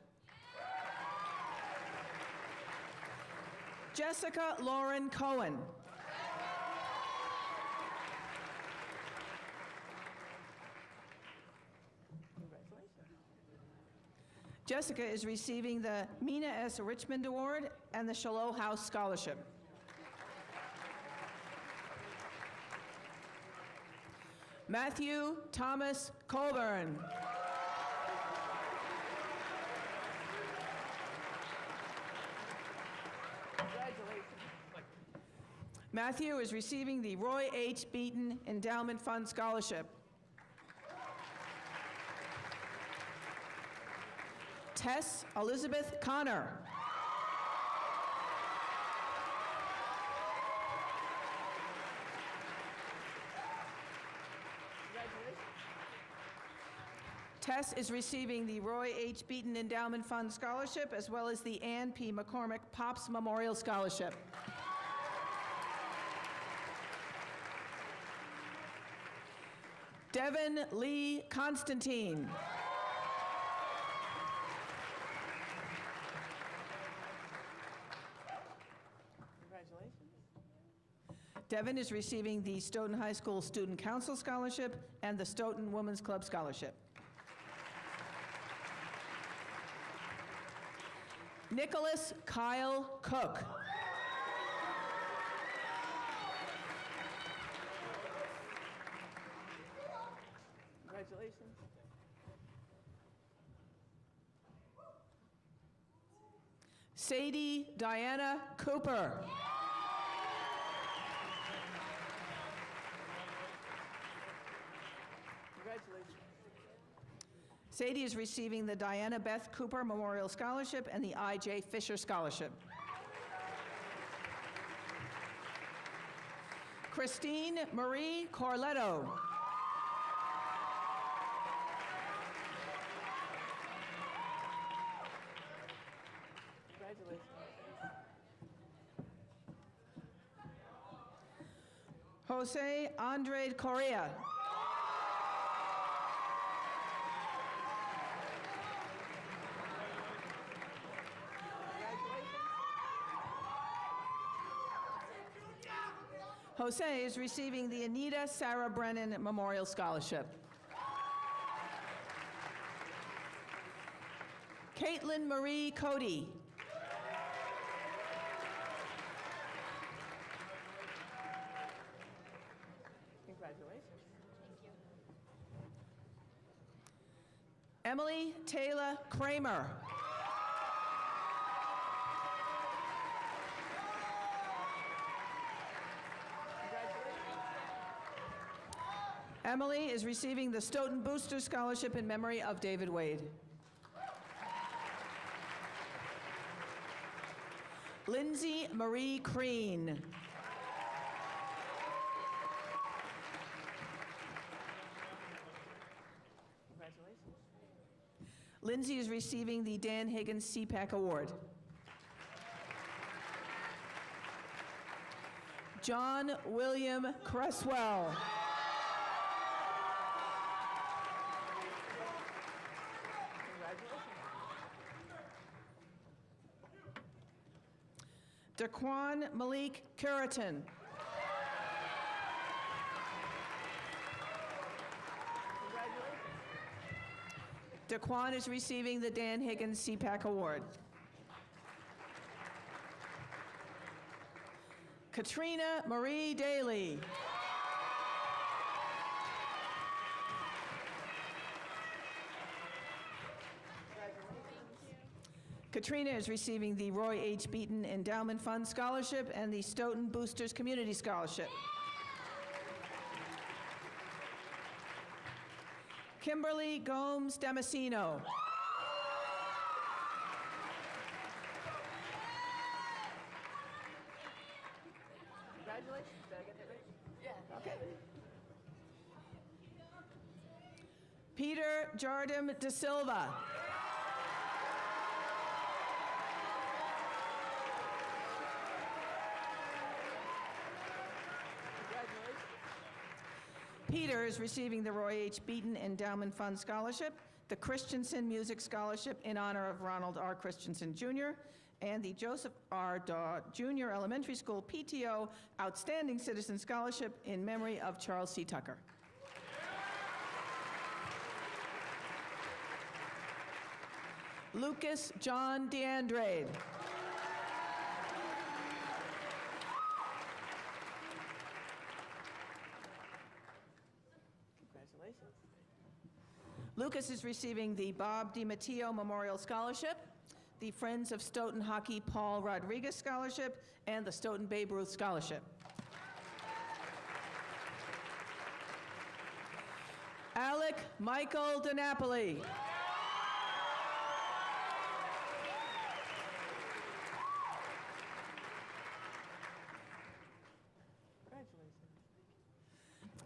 Jessica Lauren Cohen. Jessica is receiving the Mina S. Richmond Award and the Shallow House Scholarship. Matthew Thomas Colburn. Matthew is receiving the Roy H. Beaton Endowment Fund Scholarship. Tess Elizabeth Connor. Tess is receiving the Roy H. Beaton Endowment Fund Scholarship as well as the Ann P. McCormick Pops Memorial Scholarship. Devin Lee Constantine. Devin is receiving the Stoughton High School Student Council Scholarship and the Stoughton Women's Club Scholarship. Nicholas Kyle Cook. Congratulations. Sadie Diana Cooper. Sadie is receiving the Diana Beth Cooper Memorial Scholarship and the I.J. Fisher Scholarship. Christine Marie Corletto. Jose Andre Correa. Jose is receiving the Anita Sarah Brennan Memorial Scholarship. Caitlin Marie Cody. Congratulations. Thank you. Emily Taylor Kramer. Emily is receiving the Stoughton Booster Scholarship in memory of David Wade. Lindsay Marie Crean. Congratulations. Lindsay is receiving the Dan Higgins CPAC Award. John William Cresswell. Daquan Malik Curitan. Daquan is receiving the Dan Higgins CPAC Award. Katrina Marie Daly. Katrina is receiving the Roy H. Beaton Endowment Fund Scholarship and the Stoughton Boosters Community Scholarship. Kimberly Gomes Damasino. Congratulations. Did I get that right? Yeah. Okay. Peter Jardim De Silva. Peter is receiving the Roy H. Beaton Endowment Fund Scholarship, the Christensen Music Scholarship in honor of Ronald R. Christensen, Jr., and the Joseph R. Daw Jr. Elementary School PTO Outstanding Citizen Scholarship in memory of Charles C. Tucker. Lucas John DeAndrade. Lucas is receiving the Bob DiMatteo Memorial Scholarship, the Friends of Stoughton Hockey Paul Rodriguez Scholarship, and the Stoughton Babe Ruth Scholarship. Alec Michael DiNapoli.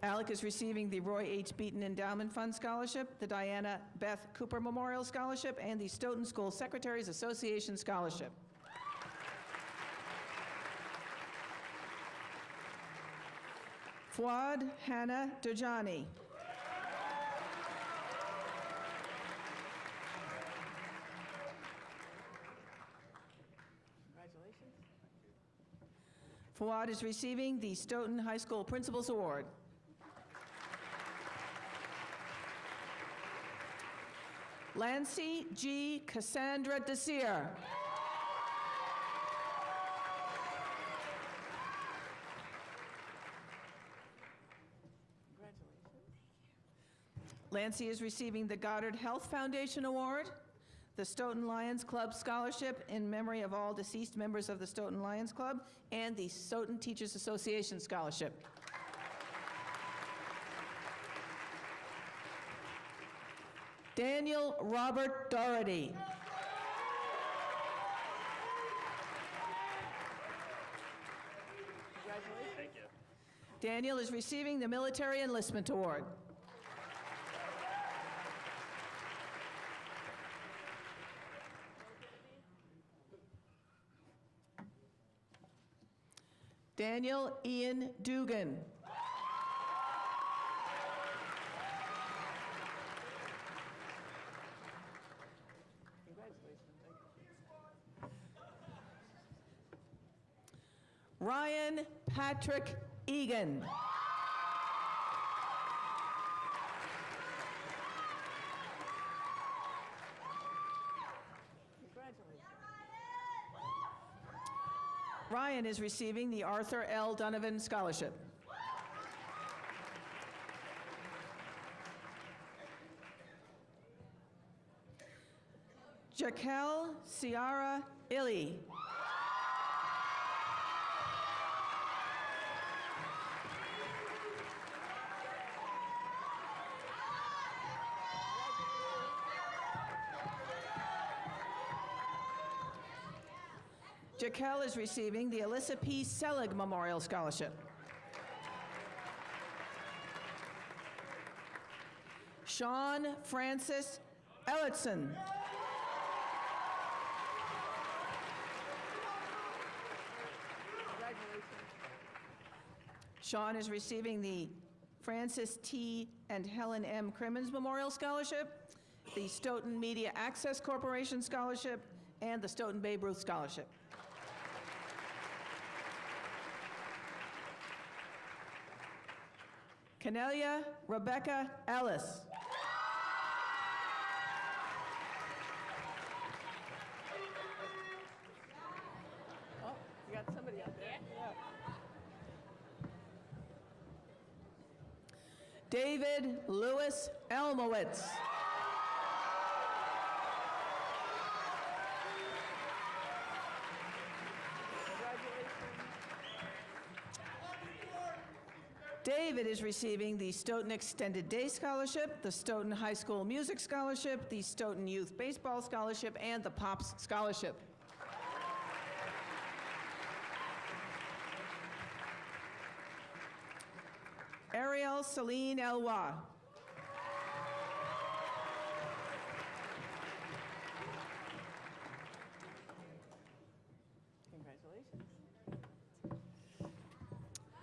Alec is receiving the Roy H. Beaton Endowment Fund Scholarship, the Diana Beth Cooper Memorial Scholarship, and the Stoughton School Secretaries Association Scholarship. Fuad Hannah Dojani. Fuad is receiving the Stoughton High School Principals Award. Lancy G. Cassandra Desir. Lancy is receiving the Goddard Health Foundation Award, the Stoughton Lions Club Scholarship in memory of all deceased members of the Stoughton Lions Club, and the Stoughton Teachers Association Scholarship. Daniel Robert Doherty. Thank you. Daniel is receiving the Military Enlistment Award. Daniel Ian Dugan. Ryan Patrick Egan. Ryan is receiving the Arthur L. Donovan Scholarship. Jaquel Ciara Illy. Jaquel is receiving the Alyssa P. Selig Memorial Scholarship. Sean Francis Ellison. Sean is receiving the Francis T. and Helen M. Crimmins Memorial Scholarship, the Stoughton Media Access Corporation Scholarship, and the Stoughton Babe Ruth Scholarship. Canelia Rebecca Ellis. Oh, you got somebody out there. Yeah. David Lewis Elmowitz. David is receiving the Stoughton Extended Day Scholarship, the Stoughton High School Music Scholarship, the Stoughton Youth Baseball Scholarship, and the Pops Scholarship. Ariel Celine Elwa.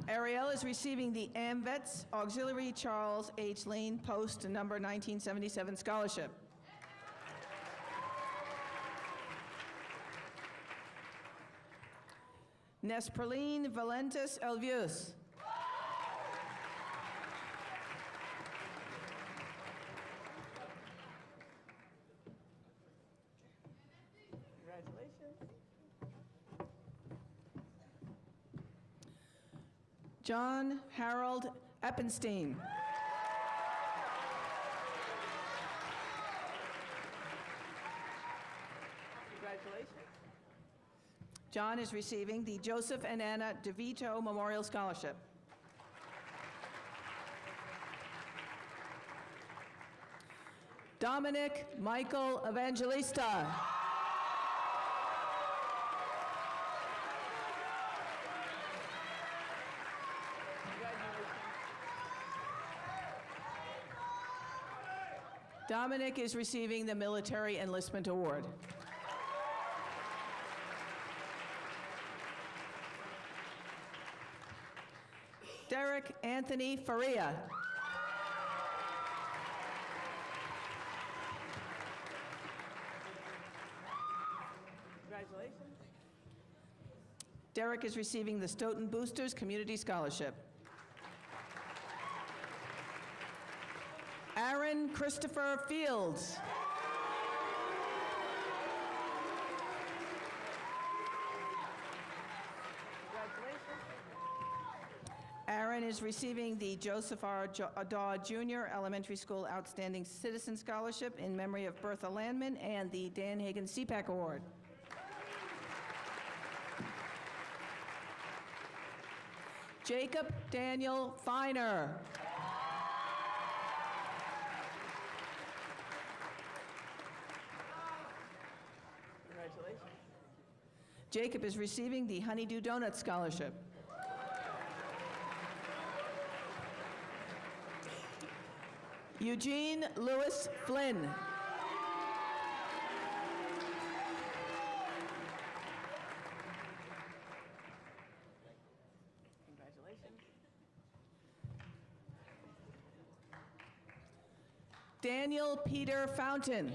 Ariel is receiving the AMVETS Auxiliary Charles H. Lane Post number 1977 Scholarship. Nesperline Valentis Elvius. John Harold Eppenstein. Congratulations. John is receiving the Joseph and Anna DeVito Memorial Scholarship. Dominic Michael Evangelista. Dominic is receiving the Military Enlistment Award. Derek Anthony Faria. Congratulations. Derek is receiving the Stoughton Boosters Community Scholarship. Aaron Christopher Fields. Aaron is receiving the Joseph R. Daw Jr. Elementary School Outstanding Citizen Scholarship in memory of Bertha Landman and the Dan Hagen CPAC Award. Jacob Daniel Feiner. Congratulations. Jacob is receiving the Honeydew Donut Scholarship. Eugene Lewis Flynn. Congratulations. Daniel Peter Fountain.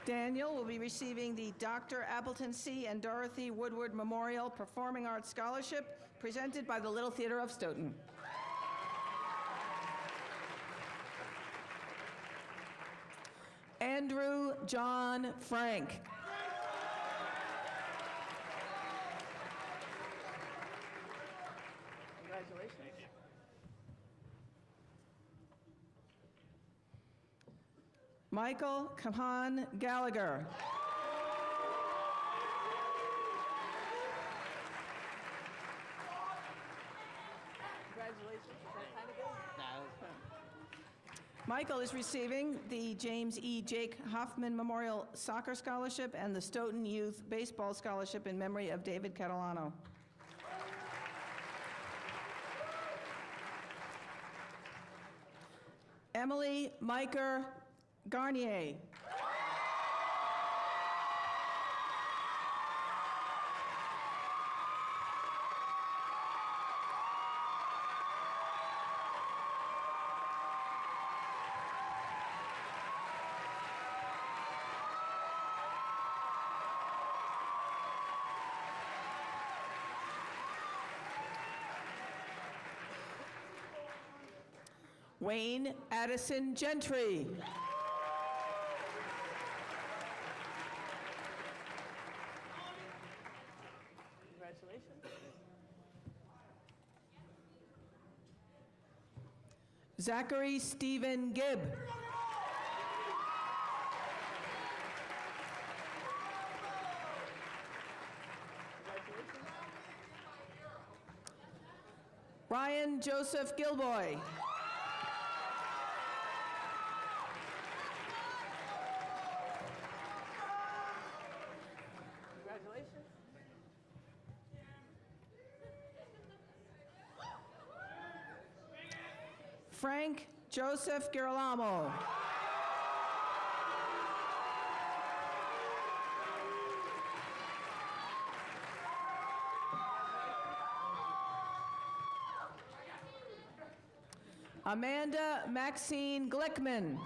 Daniel will be receiving the Dr. Appleton C. and Dorothy Woodward Memorial Performing Arts Scholarship presented by the Little Theater of Stoughton. Andrew John Frank. Congratulations. Michael Kahan Gallagher. Congratulations. Is that kind of good? Michael is receiving the James E. Jake Hoffman Memorial Soccer Scholarship and the Stoughton Youth Baseball Scholarship in memory of David Catalano. Emily Miker Garnier. Wayne Addison Gentry. Congratulations. Zachary Stephen Gibb. Ryan Joseph Gilboy. Frank Joseph Girolamo. Amanda Maxine Glickman.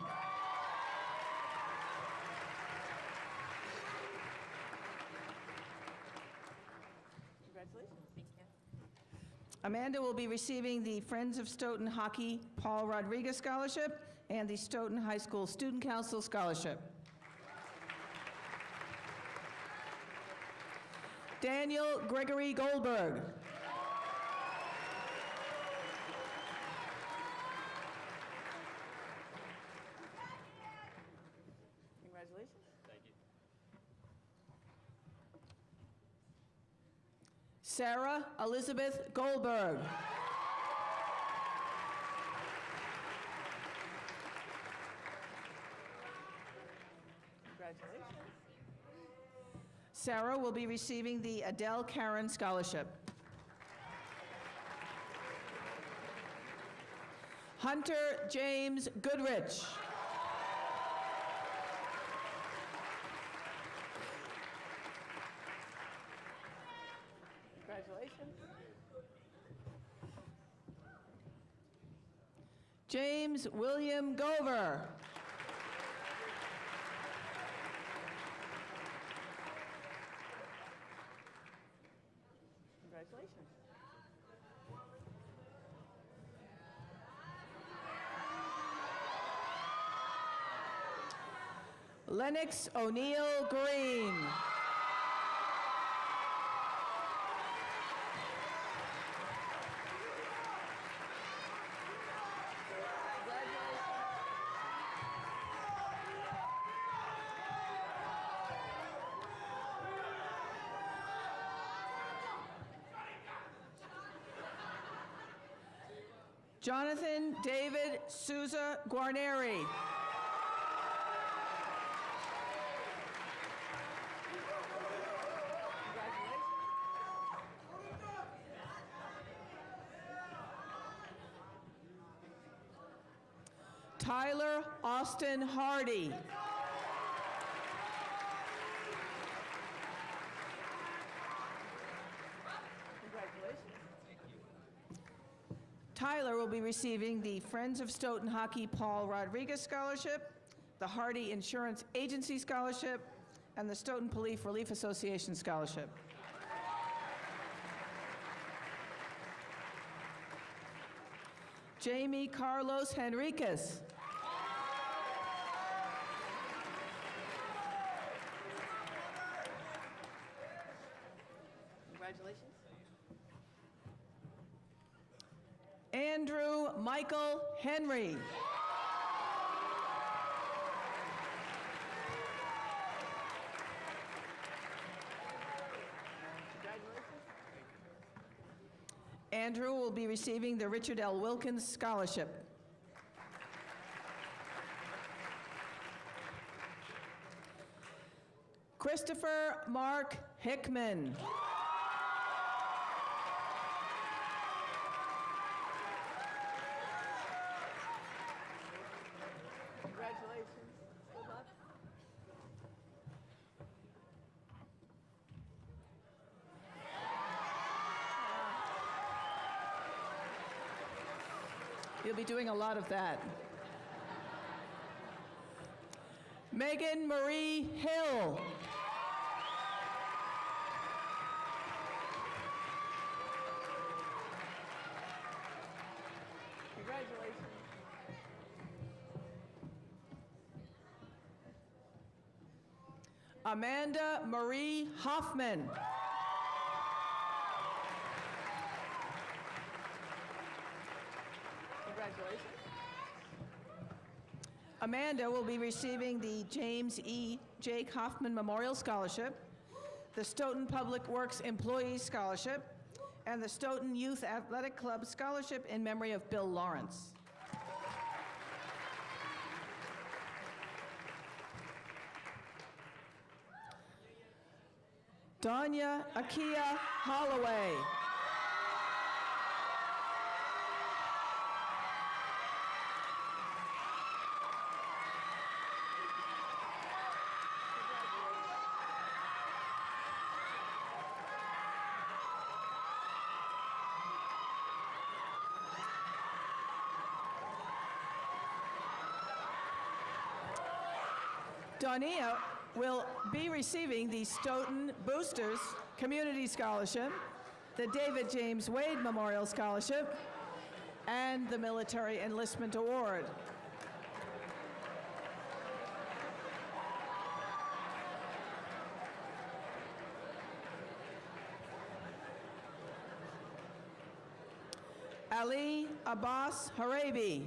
Amanda will be receiving the Friends of Stoughton Hockey Paul Rodriguez Scholarship and the Stoughton High School Student Council Scholarship. Daniel Gregory Goldberg. Congratulations. Thank you. Sarah Elizabeth Goldberg. Congratulations. Sarah will be receiving the Adele Karen Scholarship. Hunter James Goodrich. Congratulations. James William Gover. Congratulations. Lennox O'Neill Green. Jonathan David Souza Guarneri. Tyler Austin Hardy. Tyler will be receiving the Friends of Stoughton Hockey Paul Rodriguez Scholarship, the Hardy Insurance Agency Scholarship, and the Stoughton Police Relief Association Scholarship. Jamie Carlos Henriquez. Congratulations. Andrew Michael Henry. Andrew will be receiving the Richard L. Wilkins Scholarship. Christopher Mark Hickman. Congratulations. Good luck. You'll be doing a lot of that. Megan Marie Hill. Congratulations. Amanda Marie Hoffman. Congratulations. Amanda will be receiving the James E. Jake Hoffman Memorial Scholarship, the Stoughton Public Works Employees Scholarship, and the Stoughton Youth Athletic Club Scholarship in memory of Bill Lawrence. Danya Akia Holloway. Dania will be receiving the Stoughton Boosters Community Scholarship, the David James Wade Memorial Scholarship, and the Military Enlistment Award. Ali Abbas Harabi.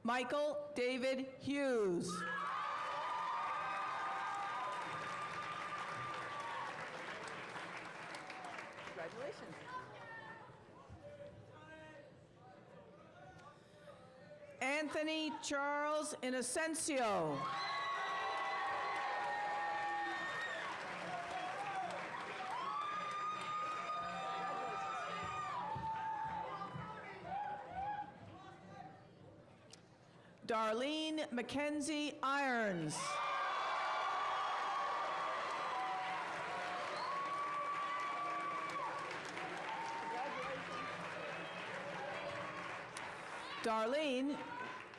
Michael David Hughes. Congratulations. Anthony Charles Inocencio. Darlene Mackenzie Irons. Darlene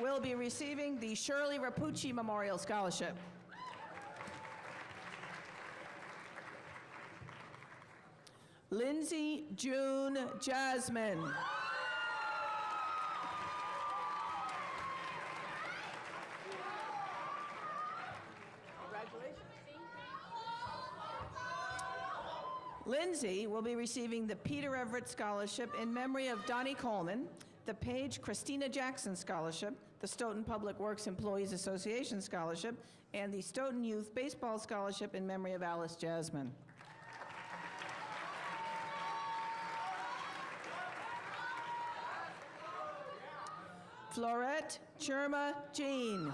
will be receiving the Shirley Rapucci Memorial Scholarship. Lindsay June Jasmine. Lindsay will be receiving the Peter Everett Scholarship in memory of Donnie Coleman, the Paige Christina Jackson Scholarship, the Stoughton Public Works Employees Association Scholarship, and the Stoughton Youth Baseball Scholarship in memory of Alice Jasmine. Florette Chirma Jean.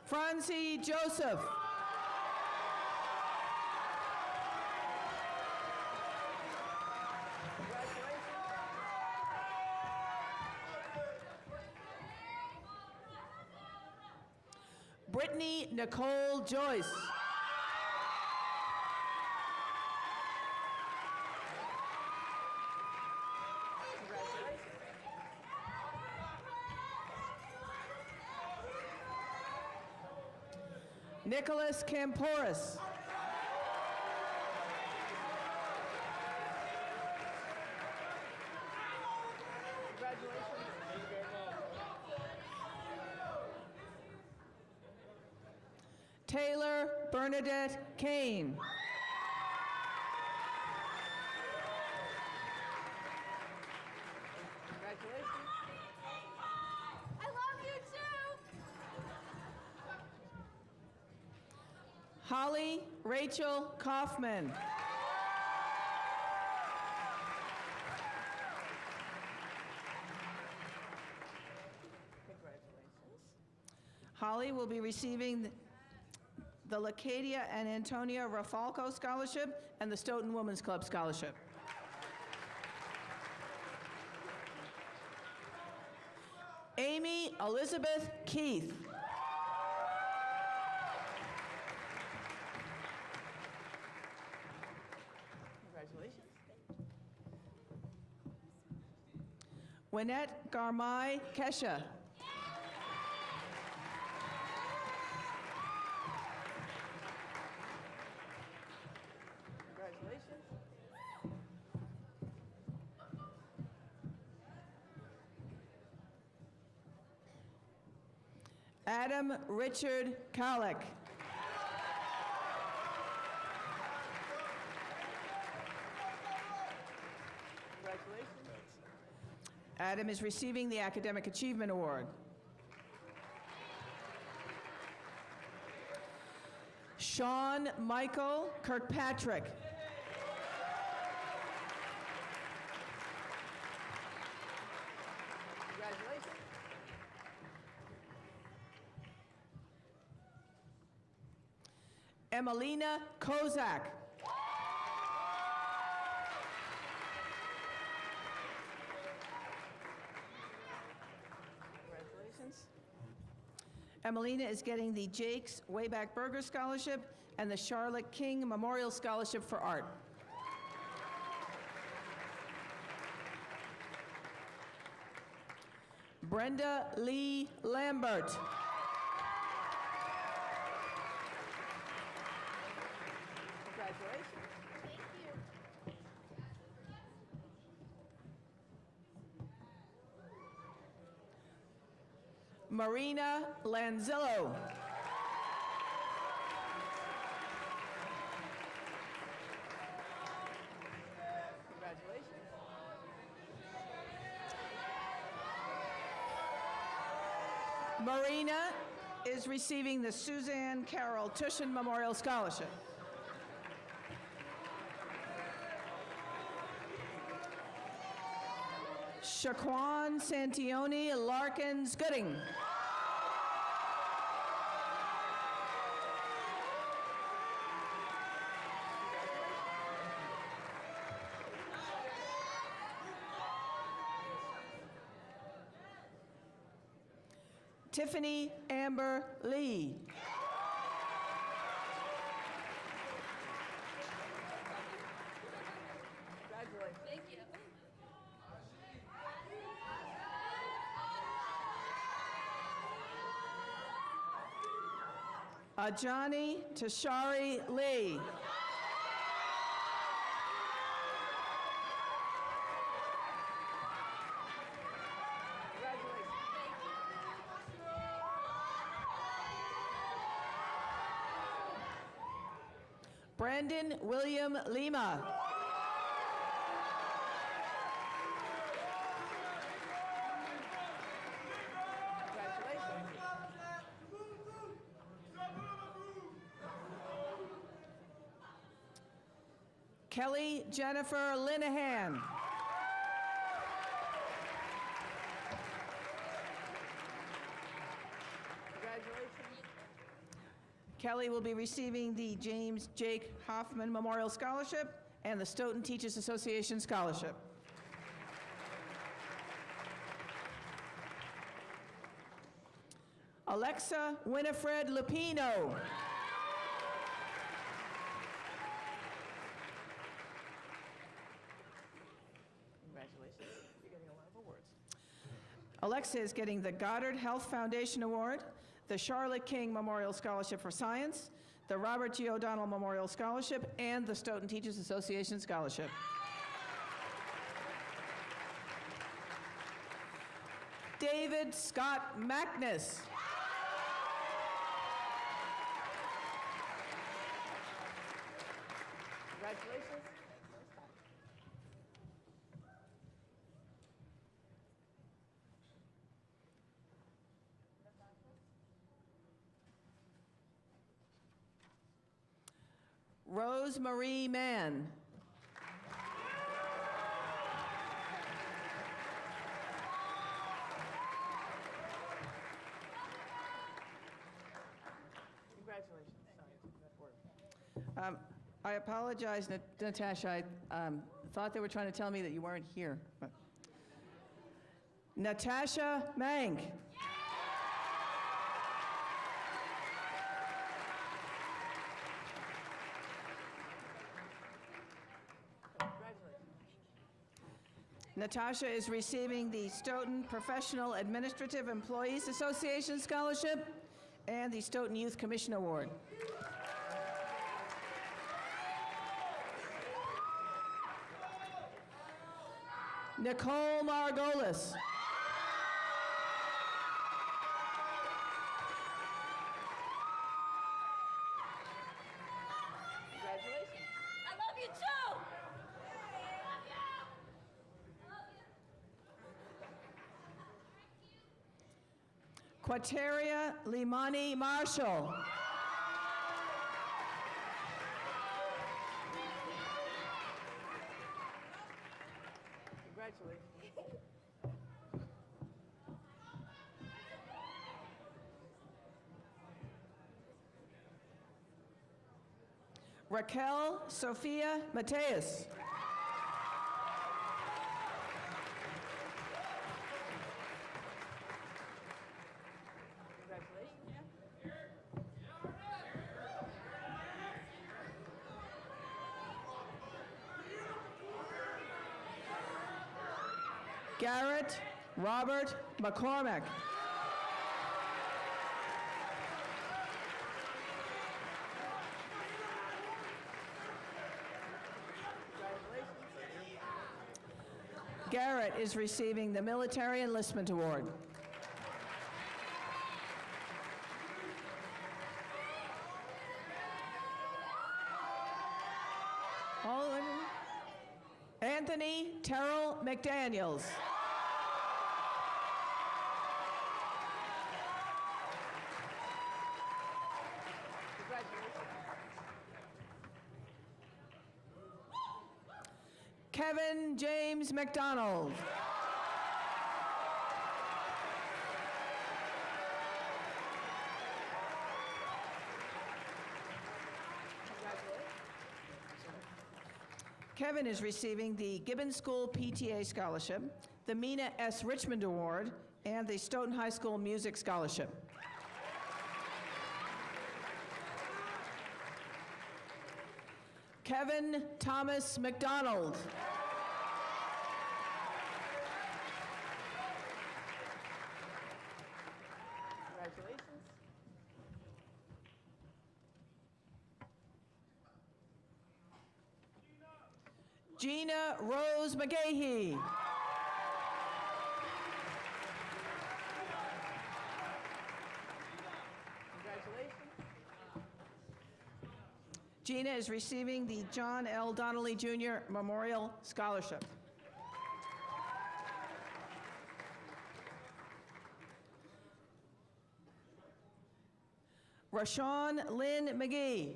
Francie Joseph. Brittany Nicole Joyce. Nicholas Camporis. Taylor Bernadette Kane. Congratulations. I love you too. Holly Rachel Kaufman. Holly will be receiving the Lacadia and Antonia Rafalco Scholarship and the Stoughton Women's Club Scholarship. Amy Elizabeth Keith. Congratulations. Wynette Garmai Kesha. Congratulations. Adam Richard Kalick. Congratulations. Adam is receiving the Academic Achievement Award. Sean Michael Kirkpatrick. Congratulations. Emelina Kozak. Congratulations. Emelina is getting the Jake's Wayback Burger Scholarship and the Charlotte King Memorial Scholarship for Art. Brenda Lee Lambert. Congratulations. Marina Lanzillo. Marina is receiving the Suzanne Carroll Tushin Memorial Scholarship. Shaquan Santioni Larkins Gooding. Tiffany Amber Lee. Thank you. Ajani Tashari Lee. Brandon William Lima. Kelly Jennifer Linehan. Kelly will be receiving the James Jake Hoffman Memorial Scholarship and the Stoughton Teachers Association Scholarship. Alexa Winifred Lupino. Congratulations. You're getting a lot of awards. Alexa is getting the Goddard Health Foundation Award, the Charlotte King Memorial Scholarship for Science, the Robert G. O'Donnell Memorial Scholarship, and the Stoughton Teachers Association Scholarship. David Scott Magnus. Congratulations. Rose Marie Mann. Congratulations. I apologize, Natasha. I thought they were trying to tell me that you weren't here. But. Natasha Mang. Natasha is receiving the Stoughton Professional Administrative Employees Association Scholarship and the Stoughton Youth Commission Award. Nicole Margolis. Congratulations. I love you too. Quateria Limani Marshall. Congratulations. Raquel Sophia Mateus. Garrett Robert McCormack. Garrett is receiving the Military Enlistment Award. All in. Anthony Terrell McDaniels. Kevin James McDonald. Kevin is receiving the Gibbon School PTA Scholarship, the Mina S. Richmond Award, and the Stoughton High School Music Scholarship. Kevin Thomas McDonald. Congratulations. Gina Rose McGahee. Gina is receiving the John L. Donnelly Jr. Memorial Scholarship. Rashawn Lynn McGee.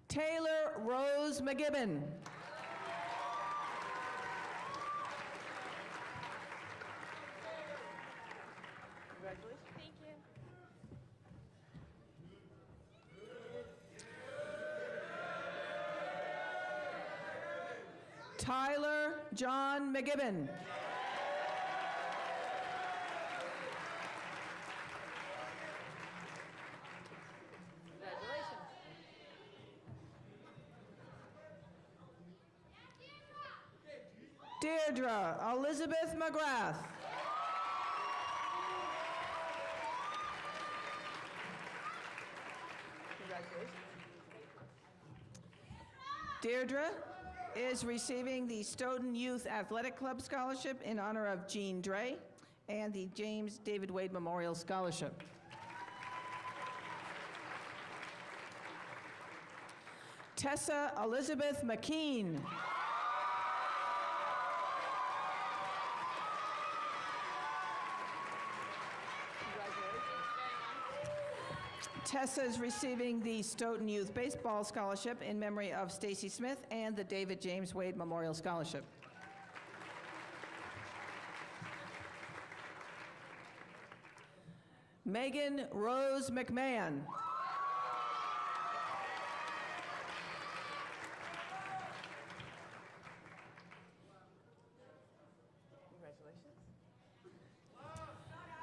Taylor Rose McGibbon. Congratulations. Thank you. Tyler John McGibbon. Deirdre Elizabeth McGrath. Deirdre is receiving the Stoughton Youth Athletic Club Scholarship in honor of Jean Dre and the James David Wade Memorial Scholarship. Tessa Elizabeth McKean. Tessa is receiving the Stoughton Youth Baseball Scholarship in memory of Stacy Smith and the David James Wade Memorial Scholarship. Megan Rose McMahon.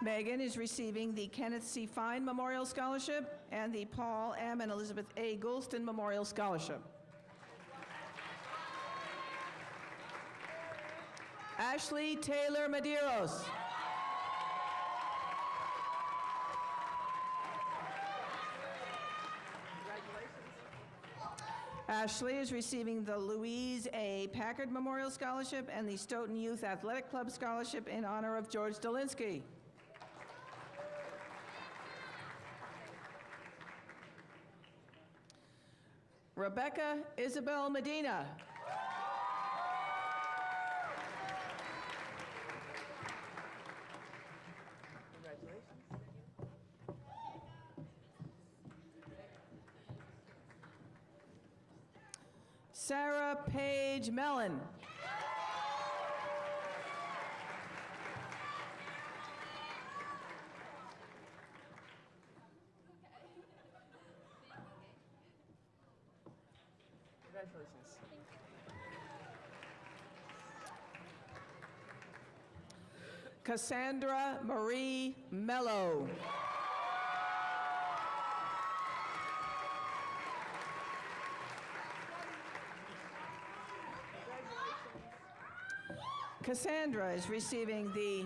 Megan is receiving the Kenneth C. Fine Memorial Scholarship and the Paul M. and Elizabeth A. Goulston Memorial Scholarship. Ashley Taylor Medeiros. Ashley is receiving the Louise A. Packard Memorial Scholarship and the Stoughton Youth Athletic Club Scholarship in honor of George Dolinsky. Rebecca Isabel Medina. Sarah Paige Mellon. Congratulations. Cassandra Marie Mello. Cassandra is receiving the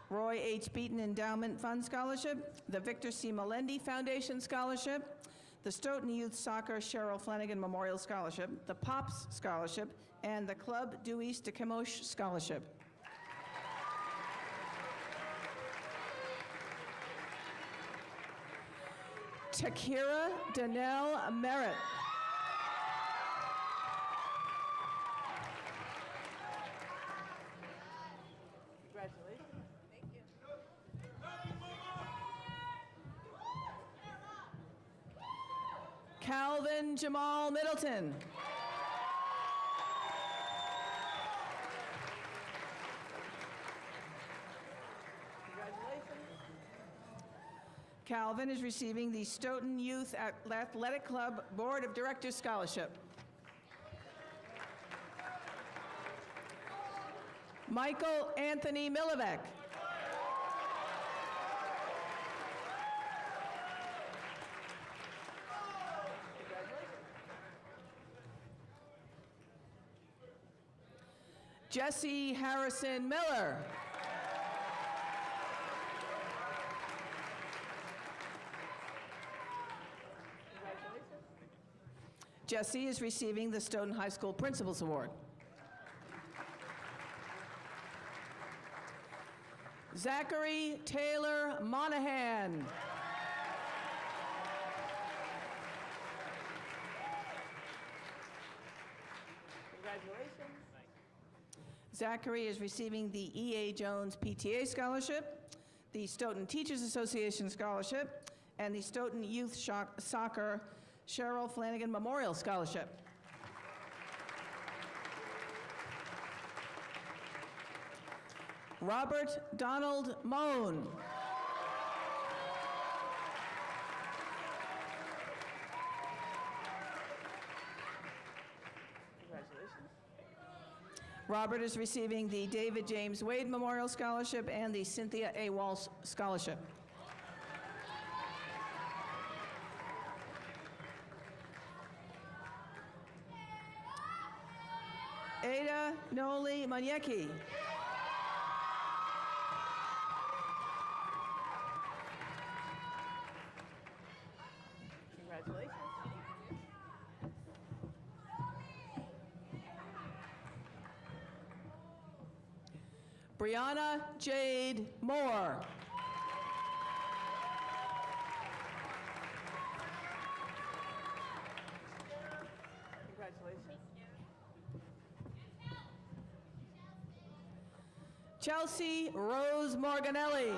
Roy H. Beaton Endowment Fund Scholarship, the Victor C. Melendi Foundation Scholarship, the Stoughton Youth Soccer Cheryl Flanagan Memorial Scholarship, the POPS Scholarship, and the Club Dewey's de Camosh Scholarship. Takira Danelle Merritt. Congratulations. Thank you. Calvin Jamal Middleton. Calvin is receiving the Stoughton Youth Athletic Club Board of Directors Scholarship. Michael Anthony Milovic. Jesse Harrison Miller. Jesse is receiving the Stoughton High School Principals Award. Zachary Taylor Monahan. Congratulations. Zachary is receiving the E.A. Jones PTA Scholarship, the Stoughton Teachers Association Scholarship, and the Stoughton Youth Soccer Cheryl Flanagan Memorial Scholarship. Robert Donald Moan. Congratulations. Robert is receiving the David James Wade Memorial Scholarship and the Cynthia A. Walsh Scholarship. Ada Noli Manyeki. Congratulations. Brianna Jade Moore. Congratulations. Chelsea Rose Morganelli.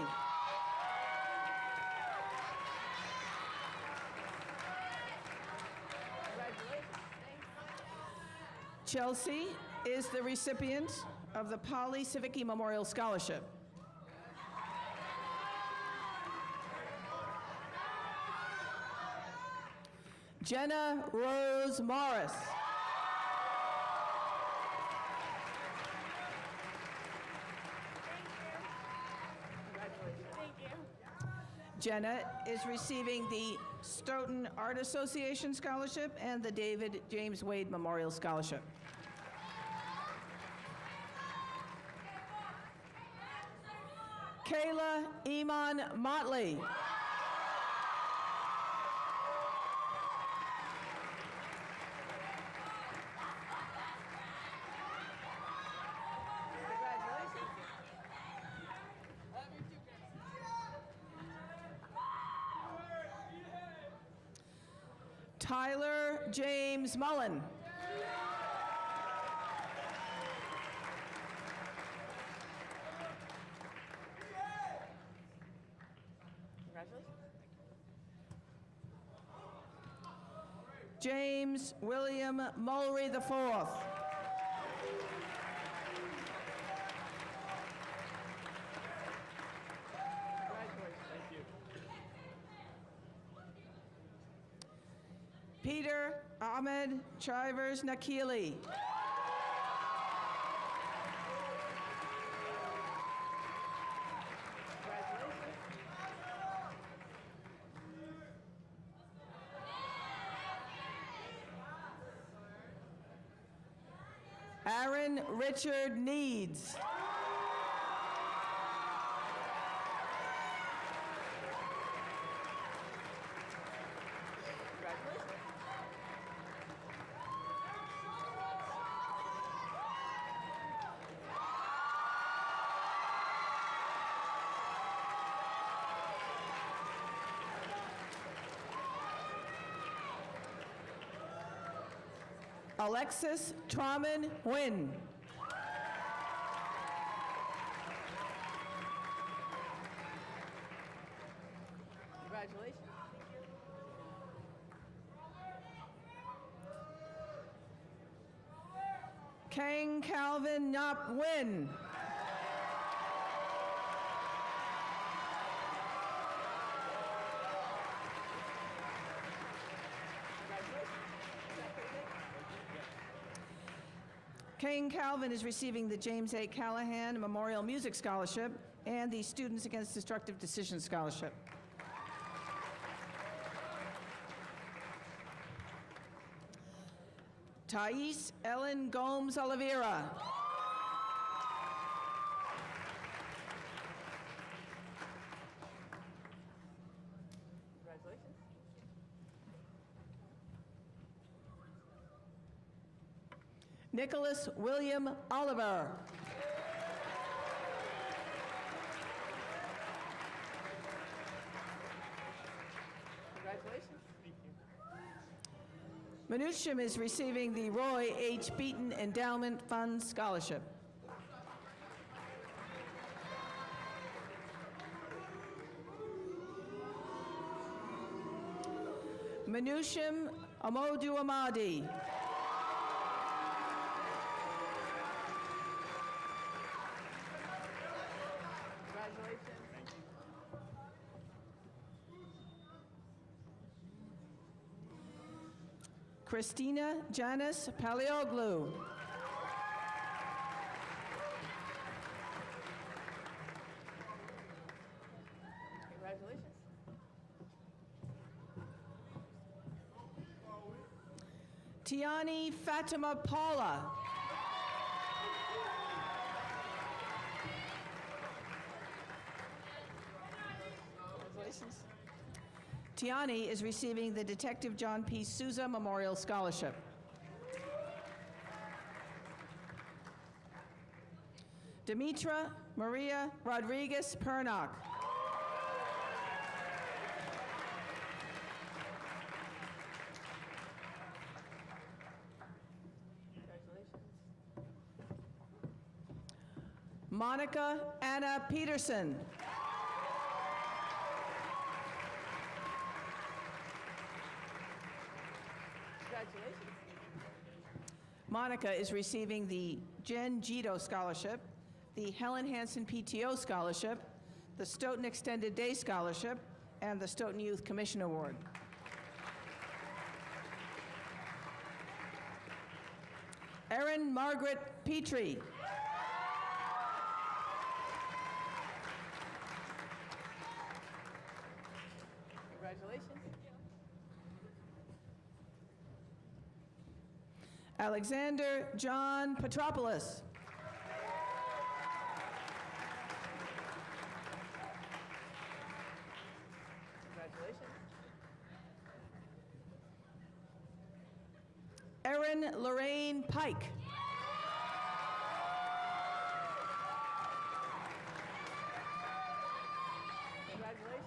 Chelsea is the recipient of the Polly Civicki Memorial Scholarship. Jenna Rose Morris. Jenna is receiving the Stoughton Art Association Scholarship and the David James Wade Memorial Scholarship. Kayla Iman Motley. Tyler James Mullen. Congratulations. James William Mulry IV. Peter Ahmed Chivers Nakili. Aaron Richard Needs. Alexis Trauman Nguyen. Congratulations. Kang Calvin Nhop Nguyen. Kane Calvin is receiving the James A. Callahan Memorial Music Scholarship and the Students Against Destructive Decision Scholarship. Thais Ellen Gomes Oliveira. Congratulations. Nicholas William Oliver. Congratulations. Menuchim is receiving the Roy H. Beaton Endowment Fund Scholarship. Menuchim Amodu Amadi. Congratulations. Christina Janice Paleoglu. Congratulations. Tiani Fatima Paula. Congratulations. Tiani is receiving the Detective John P. Souza Memorial Scholarship. Demetra Maria Rodriguez Pernock. Congratulations. Monica Anna Peterson. Congratulations. Monica is receiving the Jen Gito Scholarship, the Helen Hansen PTO Scholarship, the Stoughton Extended Day Scholarship, and the Stoughton Youth Commission Award. Erin Margaret Petrie. Congratulations. Alexander John Petropoulos. Congratulations. Erin Lorraine Pike. Congratulations.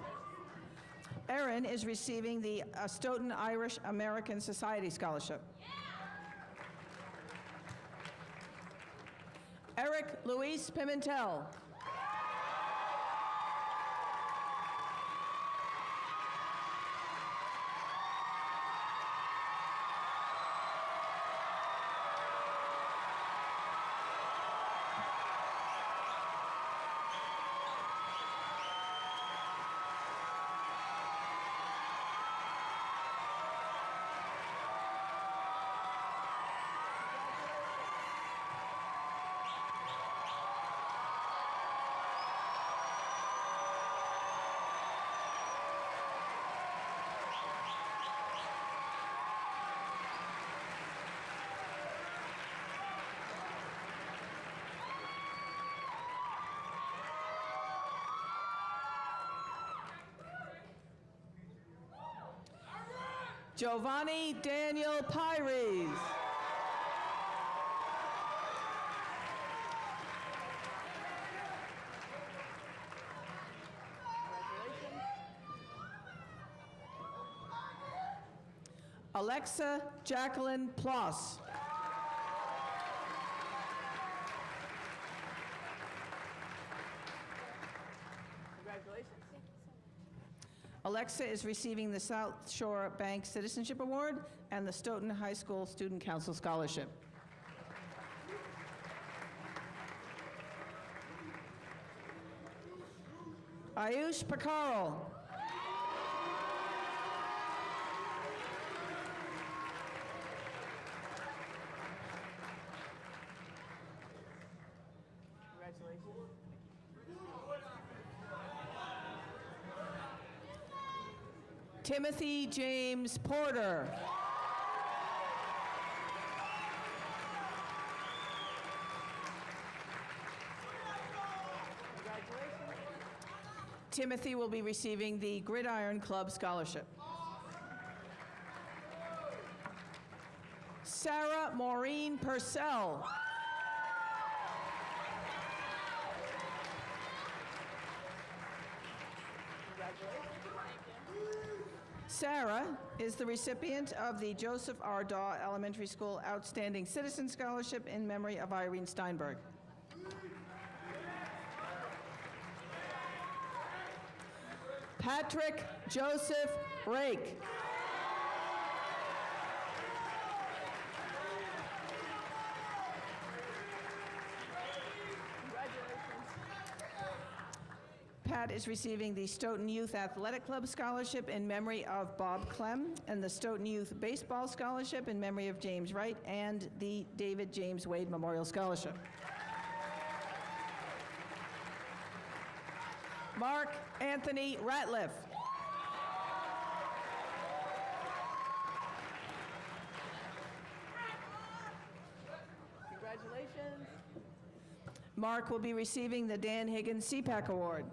Erin is receiving the Stoughton Irish American Society Scholarship. Eric Luis Pimentel. Giovanni Daniel Pires. Alexa Jacqueline Ploss. Congratulations. Alexa is receiving the South Shore Bank Citizenship Award and the Stoughton High School Student Council Scholarship. Ayush Pakaral. Congratulations. Timothy James Porter. Congratulations. Timothy will be receiving the Gridiron Club Scholarship. Sarah Maureen Purcell. Sarah is the recipient of the Joseph R. Daw Elementary School Outstanding Citizen Scholarship in memory of Irene Steinberg. Patrick Joseph Rake. Pat is receiving the Stoughton Youth Athletic Club Scholarship in memory of Bob Clem, and the Stoughton Youth Baseball Scholarship in memory of James Wright, and the David James Wade Memorial Scholarship. Mark Anthony Ratliff. Congratulations. Mark will be receiving the Dan Higgins CPAC Award.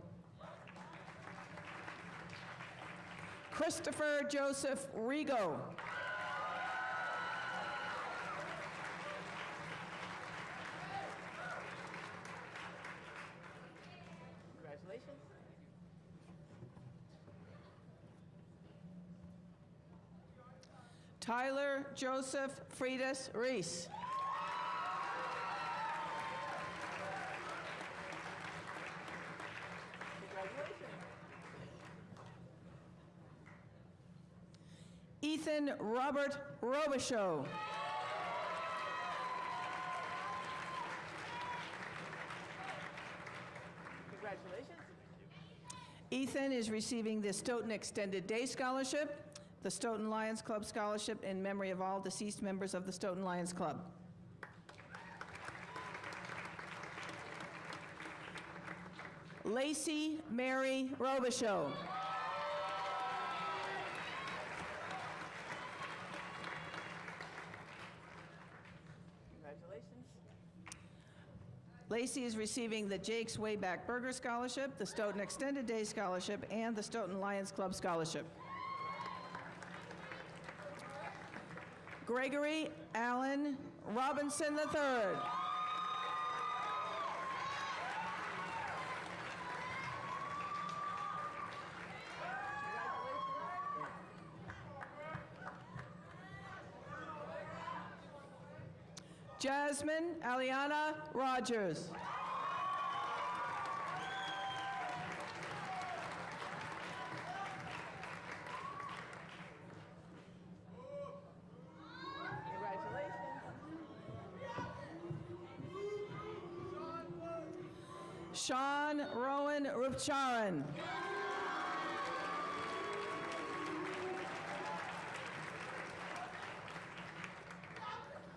Christopher Joseph Rigo. Congratulations. Tyler Joseph Freitas Reese. Congratulations. Ethan Robert Robichaud. Congratulations. Ethan is receiving the Stoughton Extended Day Scholarship, the Stoughton Lions Club Scholarship in memory of all deceased members of the Stoughton Lions Club. Lacey Mary Robichaud. Congratulations. Lacey is receiving the Jake's Wayback Burger Scholarship, the Stoughton Extended Day Scholarship, and the Stoughton Lions Club Scholarship. Gregory Allen Robinson III. Jasmine Aliana Rogers. Congratulations. Sean Rowan Rupcharan.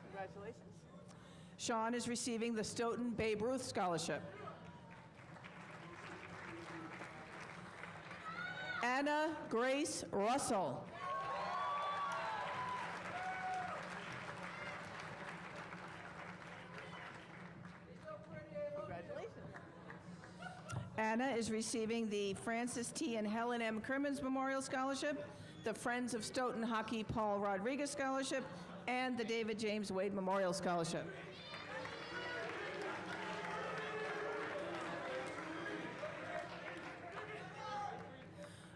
Congratulations. Sean is receiving the Stoughton Babe Ruth Scholarship. Anna Grace Russell. Congratulations. Anna is receiving the Francis T. and Helen M. Crimmins Memorial Scholarship, the Friends of Stoughton Hockey Paul Rodriguez Scholarship, and the David James Wade Memorial Scholarship.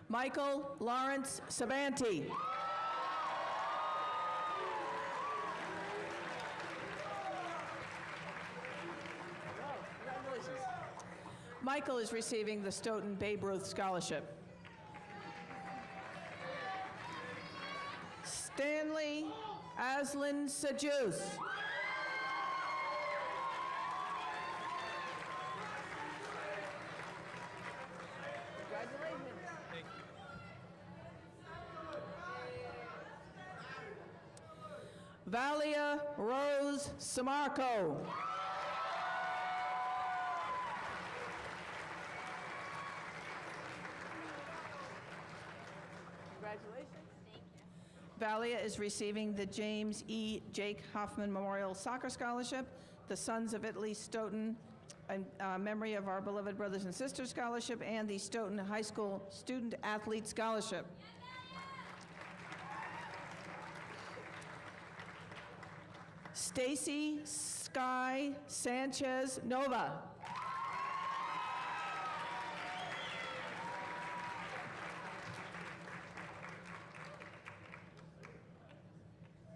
Michael Lawrence Sabanti. Congratulations. Michael is receiving the Stoughton Babe Ruth Scholarship. Stanley Aslan Sajus. Congratulations. Valia Rose Samarco. Congratulations. Valia is receiving the James E. Jake Hoffman Memorial Soccer Scholarship, the Sons of Italy Stoughton, in memory of our beloved brothers and sisters Scholarship, and the Stoughton High School Student Athlete Scholarship. Stacy Sky Sanchez Nova.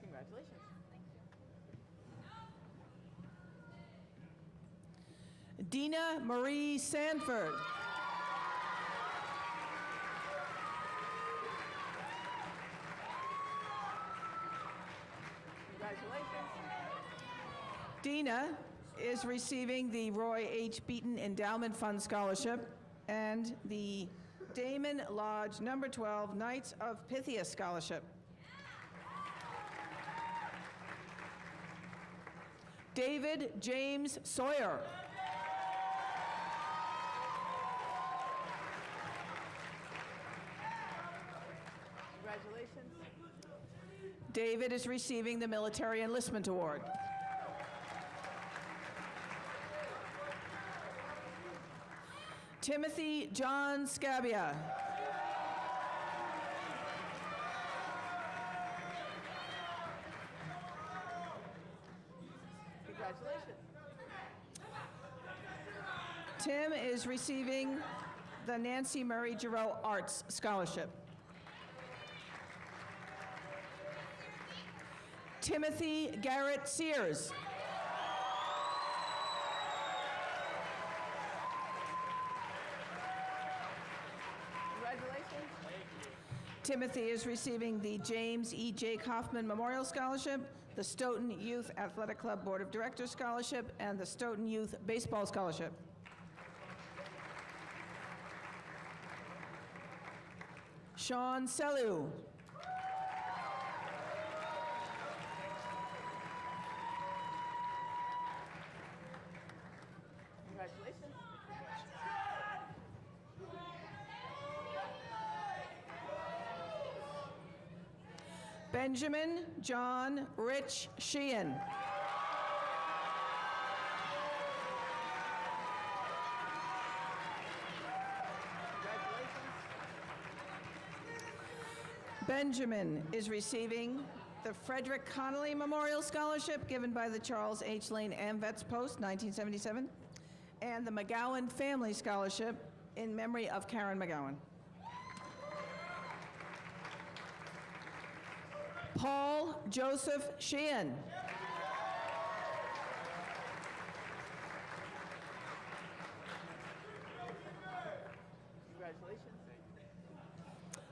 Congratulations. Dina Marie Sanford. Congratulations. Dina is receiving the Roy H. Beaton Endowment Fund Scholarship and the Damon Lodge Number 12 Knights of Pythias Scholarship. David James Sawyer. Congratulations. David is receiving the Military Enlistment Award. Timothy John Scabia. Congratulations. Tim is receiving the Nancy Murray Giroux Arts Scholarship. Timothy Garrett Sears. Congratulations. Timothy is receiving the James E. Jake Hoffman Memorial Scholarship, the Stoughton Youth Athletic Club Board of Directors Scholarship, and the Stoughton Youth Baseball Scholarship. Sean Selu. Congratulations. Benjamin John Rich Sheehan. Congratulations. Benjamin is receiving the Frederick Connolly Memorial Scholarship given by the Charles H. Lane AmVets Post, 1977, and the McGowan Family Scholarship in memory of Karen McGowan. Paul Joseph Sheehan. Congratulations.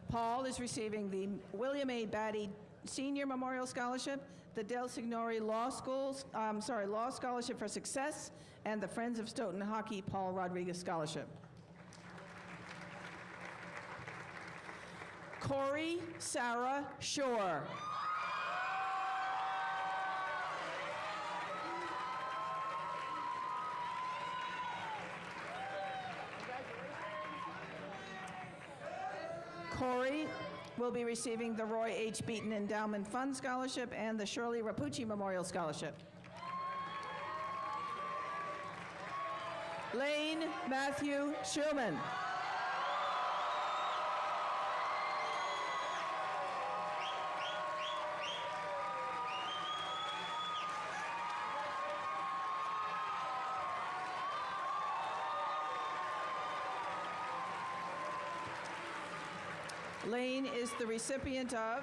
Paul is receiving the William A. Batty Senior Memorial Scholarship, the Del Signore Law Scholarship for Success, and the Friends of Stoughton Hockey Paul Rodriguez Scholarship. Corey Sarah Shore. Corey will be receiving the Roy H. Beaton Endowment Fund Scholarship and the Shirley Rapucci Memorial Scholarship. Lane Matthew Schulman. Lane is the recipient of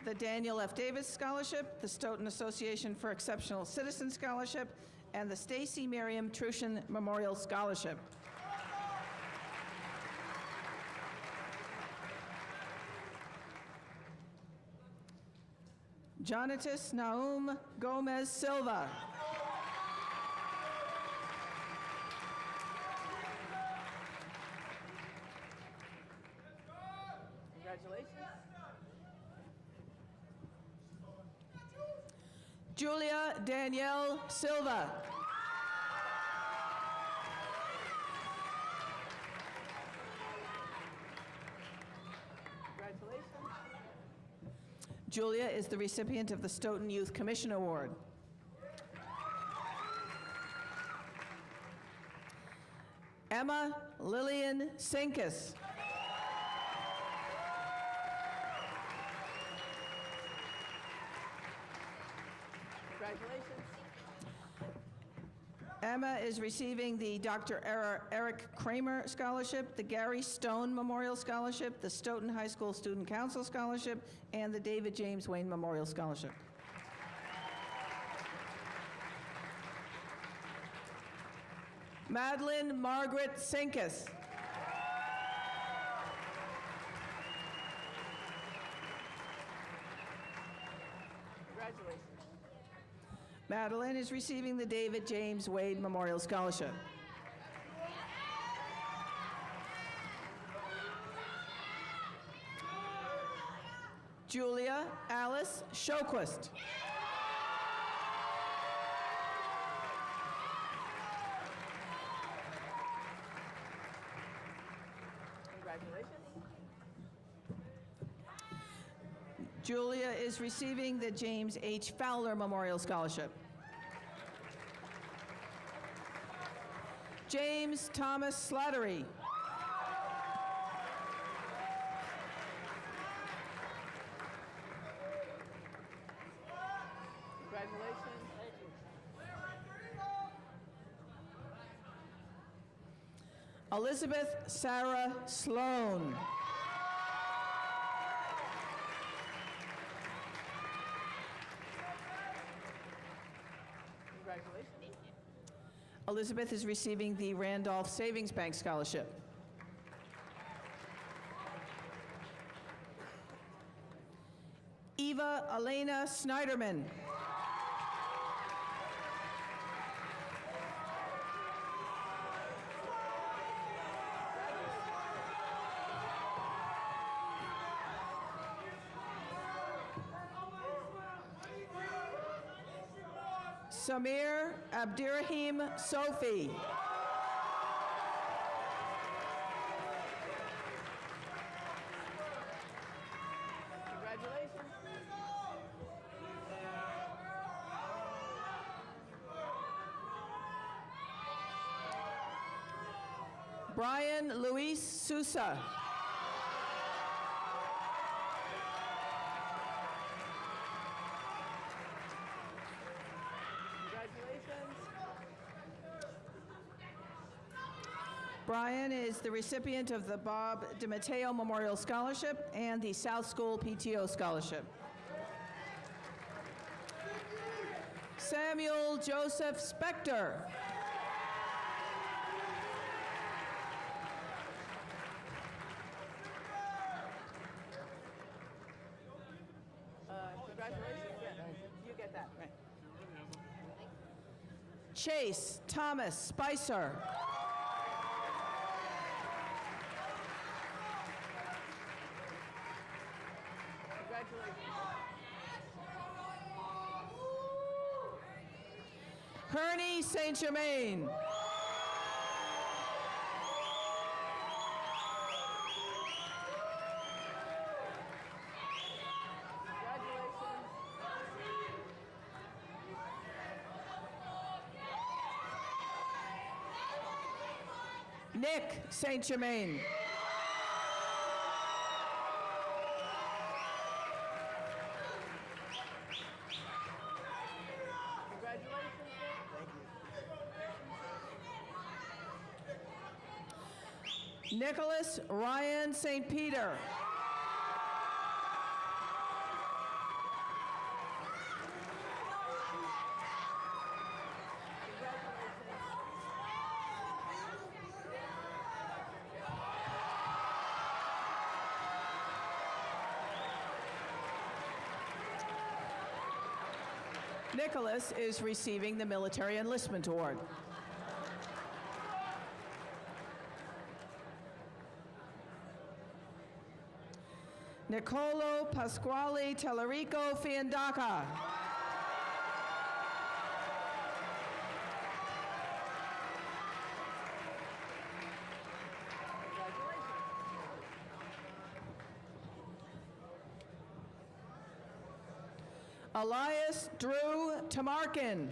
the Daniel F. Davis Scholarship, the Stoughton Association for Exceptional Citizen Scholarship, and the Stacy Miriam Trushin Memorial Scholarship. Jonatas Naum Gomez Silva. Congratulations. Julia Danielle Silva. Congratulations. Julia is the recipient of the Stoughton Youth Commission Award. Emma Lillian Sinkus. Congratulations. Emma is receiving the Dr. Eric Kramer Scholarship, the Gary Stone Memorial Scholarship, the Stoughton High School Student Council Scholarship, and the David James Wayne Memorial Scholarship. Madeline Margaret Sinkus. Congratulations. Madeline is receiving the David James Wade Memorial Scholarship. Julia Alice Shoquist. Congratulations. Julia is receiving the James H. Fowler Memorial Scholarship. James Thomas Slattery. Congratulations. Elizabeth Sarah Sloan. Congratulations. Elizabeth is receiving the Randolph Savings Bank Scholarship. Eva Elena Snyderman. Samir Abdirahim Sofi. Congratulations. Brian Luis Sousa. Congratulations. Brian is the recipient of the Bob DiMatteo Memorial Scholarship and the South School PTO Scholarship. Samuel Joseph Spector. Congratulations. Yeah, you get that. Right. Chase Thomas Spicer. Congratulations. Kearney St. Germain. Nick St. Germain. Nicholas Ryan St. Peter. Nicholas is receiving the Military Enlistment Award. Nicolo Pasquale Tellerico Fiandaca. Elias Drew Tamarkin.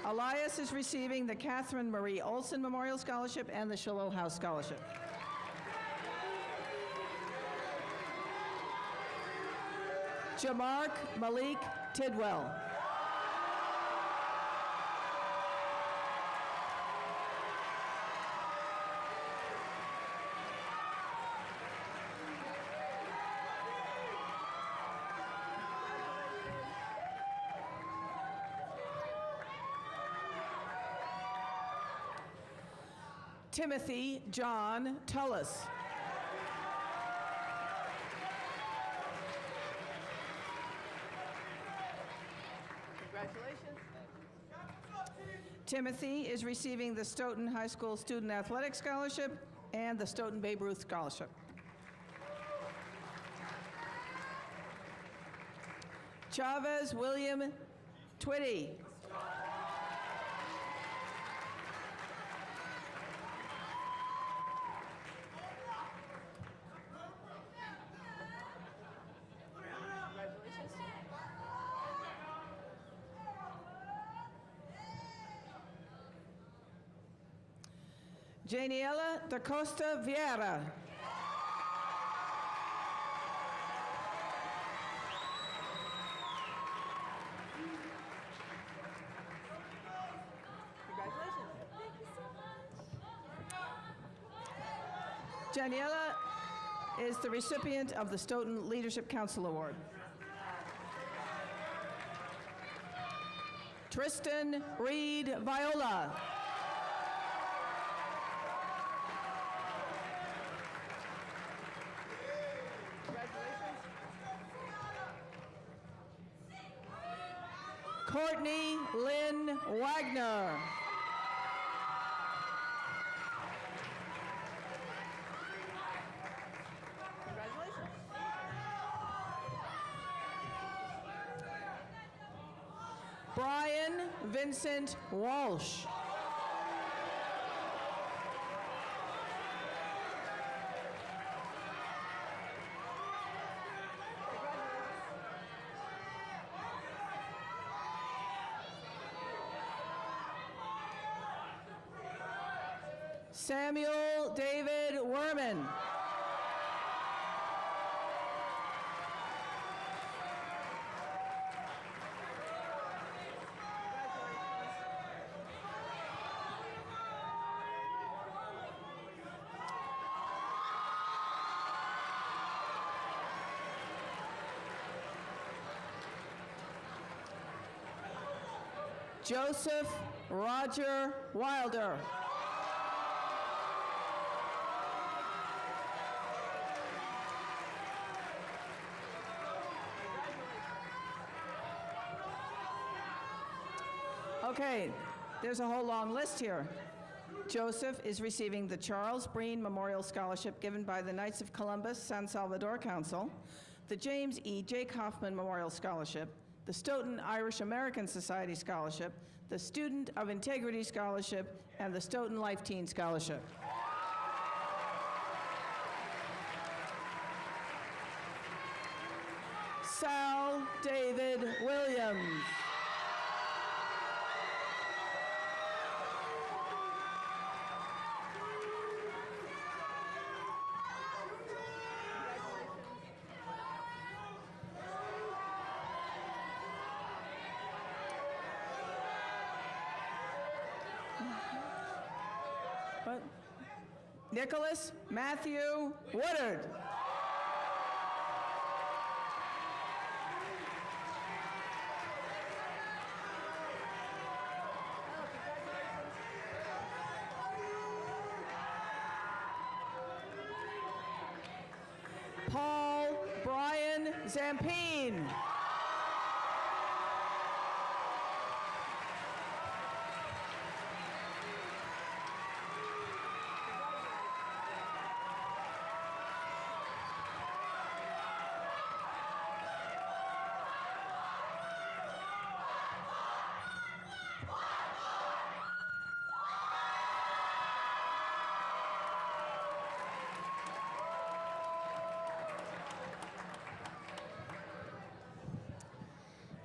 Elias is receiving the Catherine Marie Olson Memorial Scholarship and the Shiloh House Scholarship. Jamark Malik Tidwell. Timothy John Tullis. Congratulations. Timothy is receiving the Stoughton High School Student Athletic Scholarship and the Stoughton Babe Ruth Scholarship. Chavez William Twitty. Janiela da Costa Vieira. Congratulations. Janiela is the recipient of the Stoughton Leadership Council Award. Tristan Reed Viola. Courtney Lynn Wagner. Congratulations. Brian Vincent Walsh. Samuel David Werman. Joseph Roger Wilder. Okay, there's a whole long list here. Joseph is receiving the Charles Breen Memorial Scholarship given by the Knights of Columbus San Salvador Council, the James E. Jake Hoffman Memorial Scholarship, the Stoughton Irish American Society Scholarship, the Student of Integrity Scholarship, and the Stoughton Life Teen Scholarship. Sal David Williams. What? Nicholas Matthew Woodard. Zampine.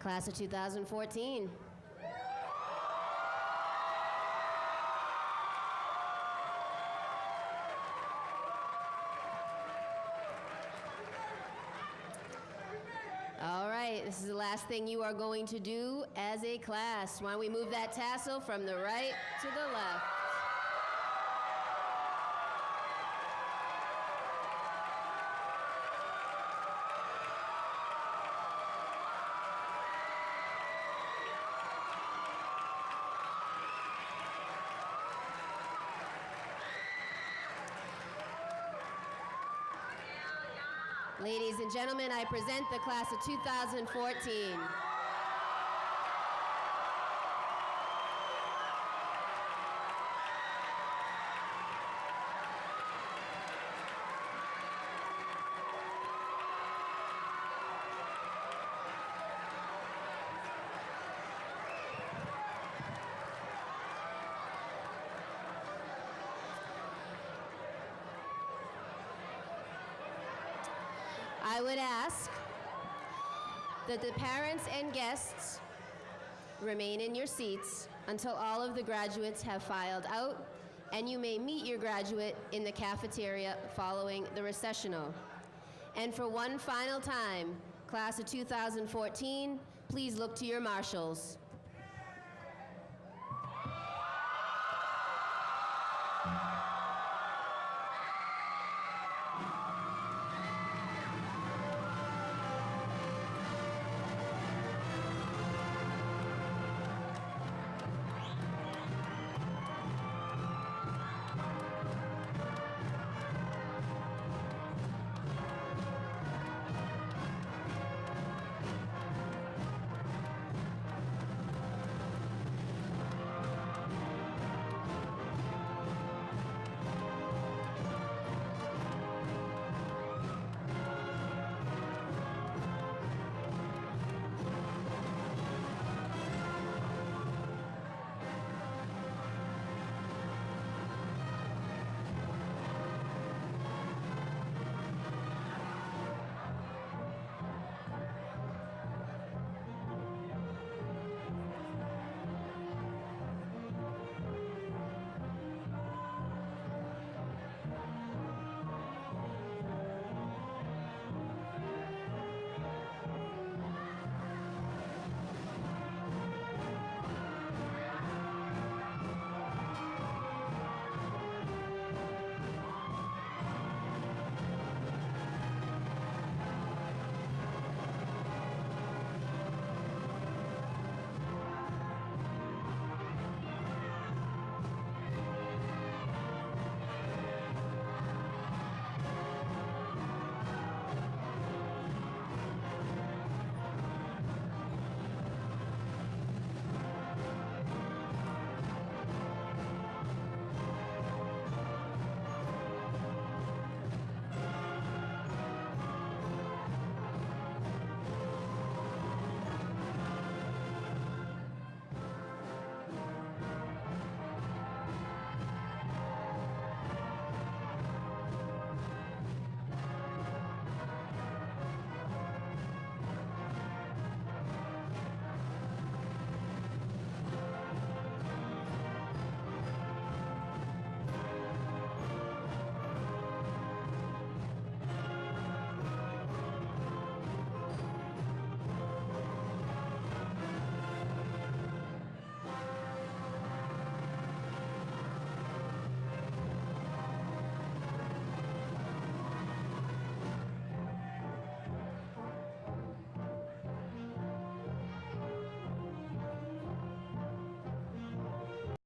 Class of 2014. All right, this is the last thing you are going to do as a class. Why don't we move that tassel from the right to the left? Ladies and gentlemen, I present the class of 2014. I would ask that the parents and guests remain in your seats until all of the graduates have filed out, and you may meet your graduate in the cafeteria following the recessional. And for one final time, class of 2014, please look to your marshals.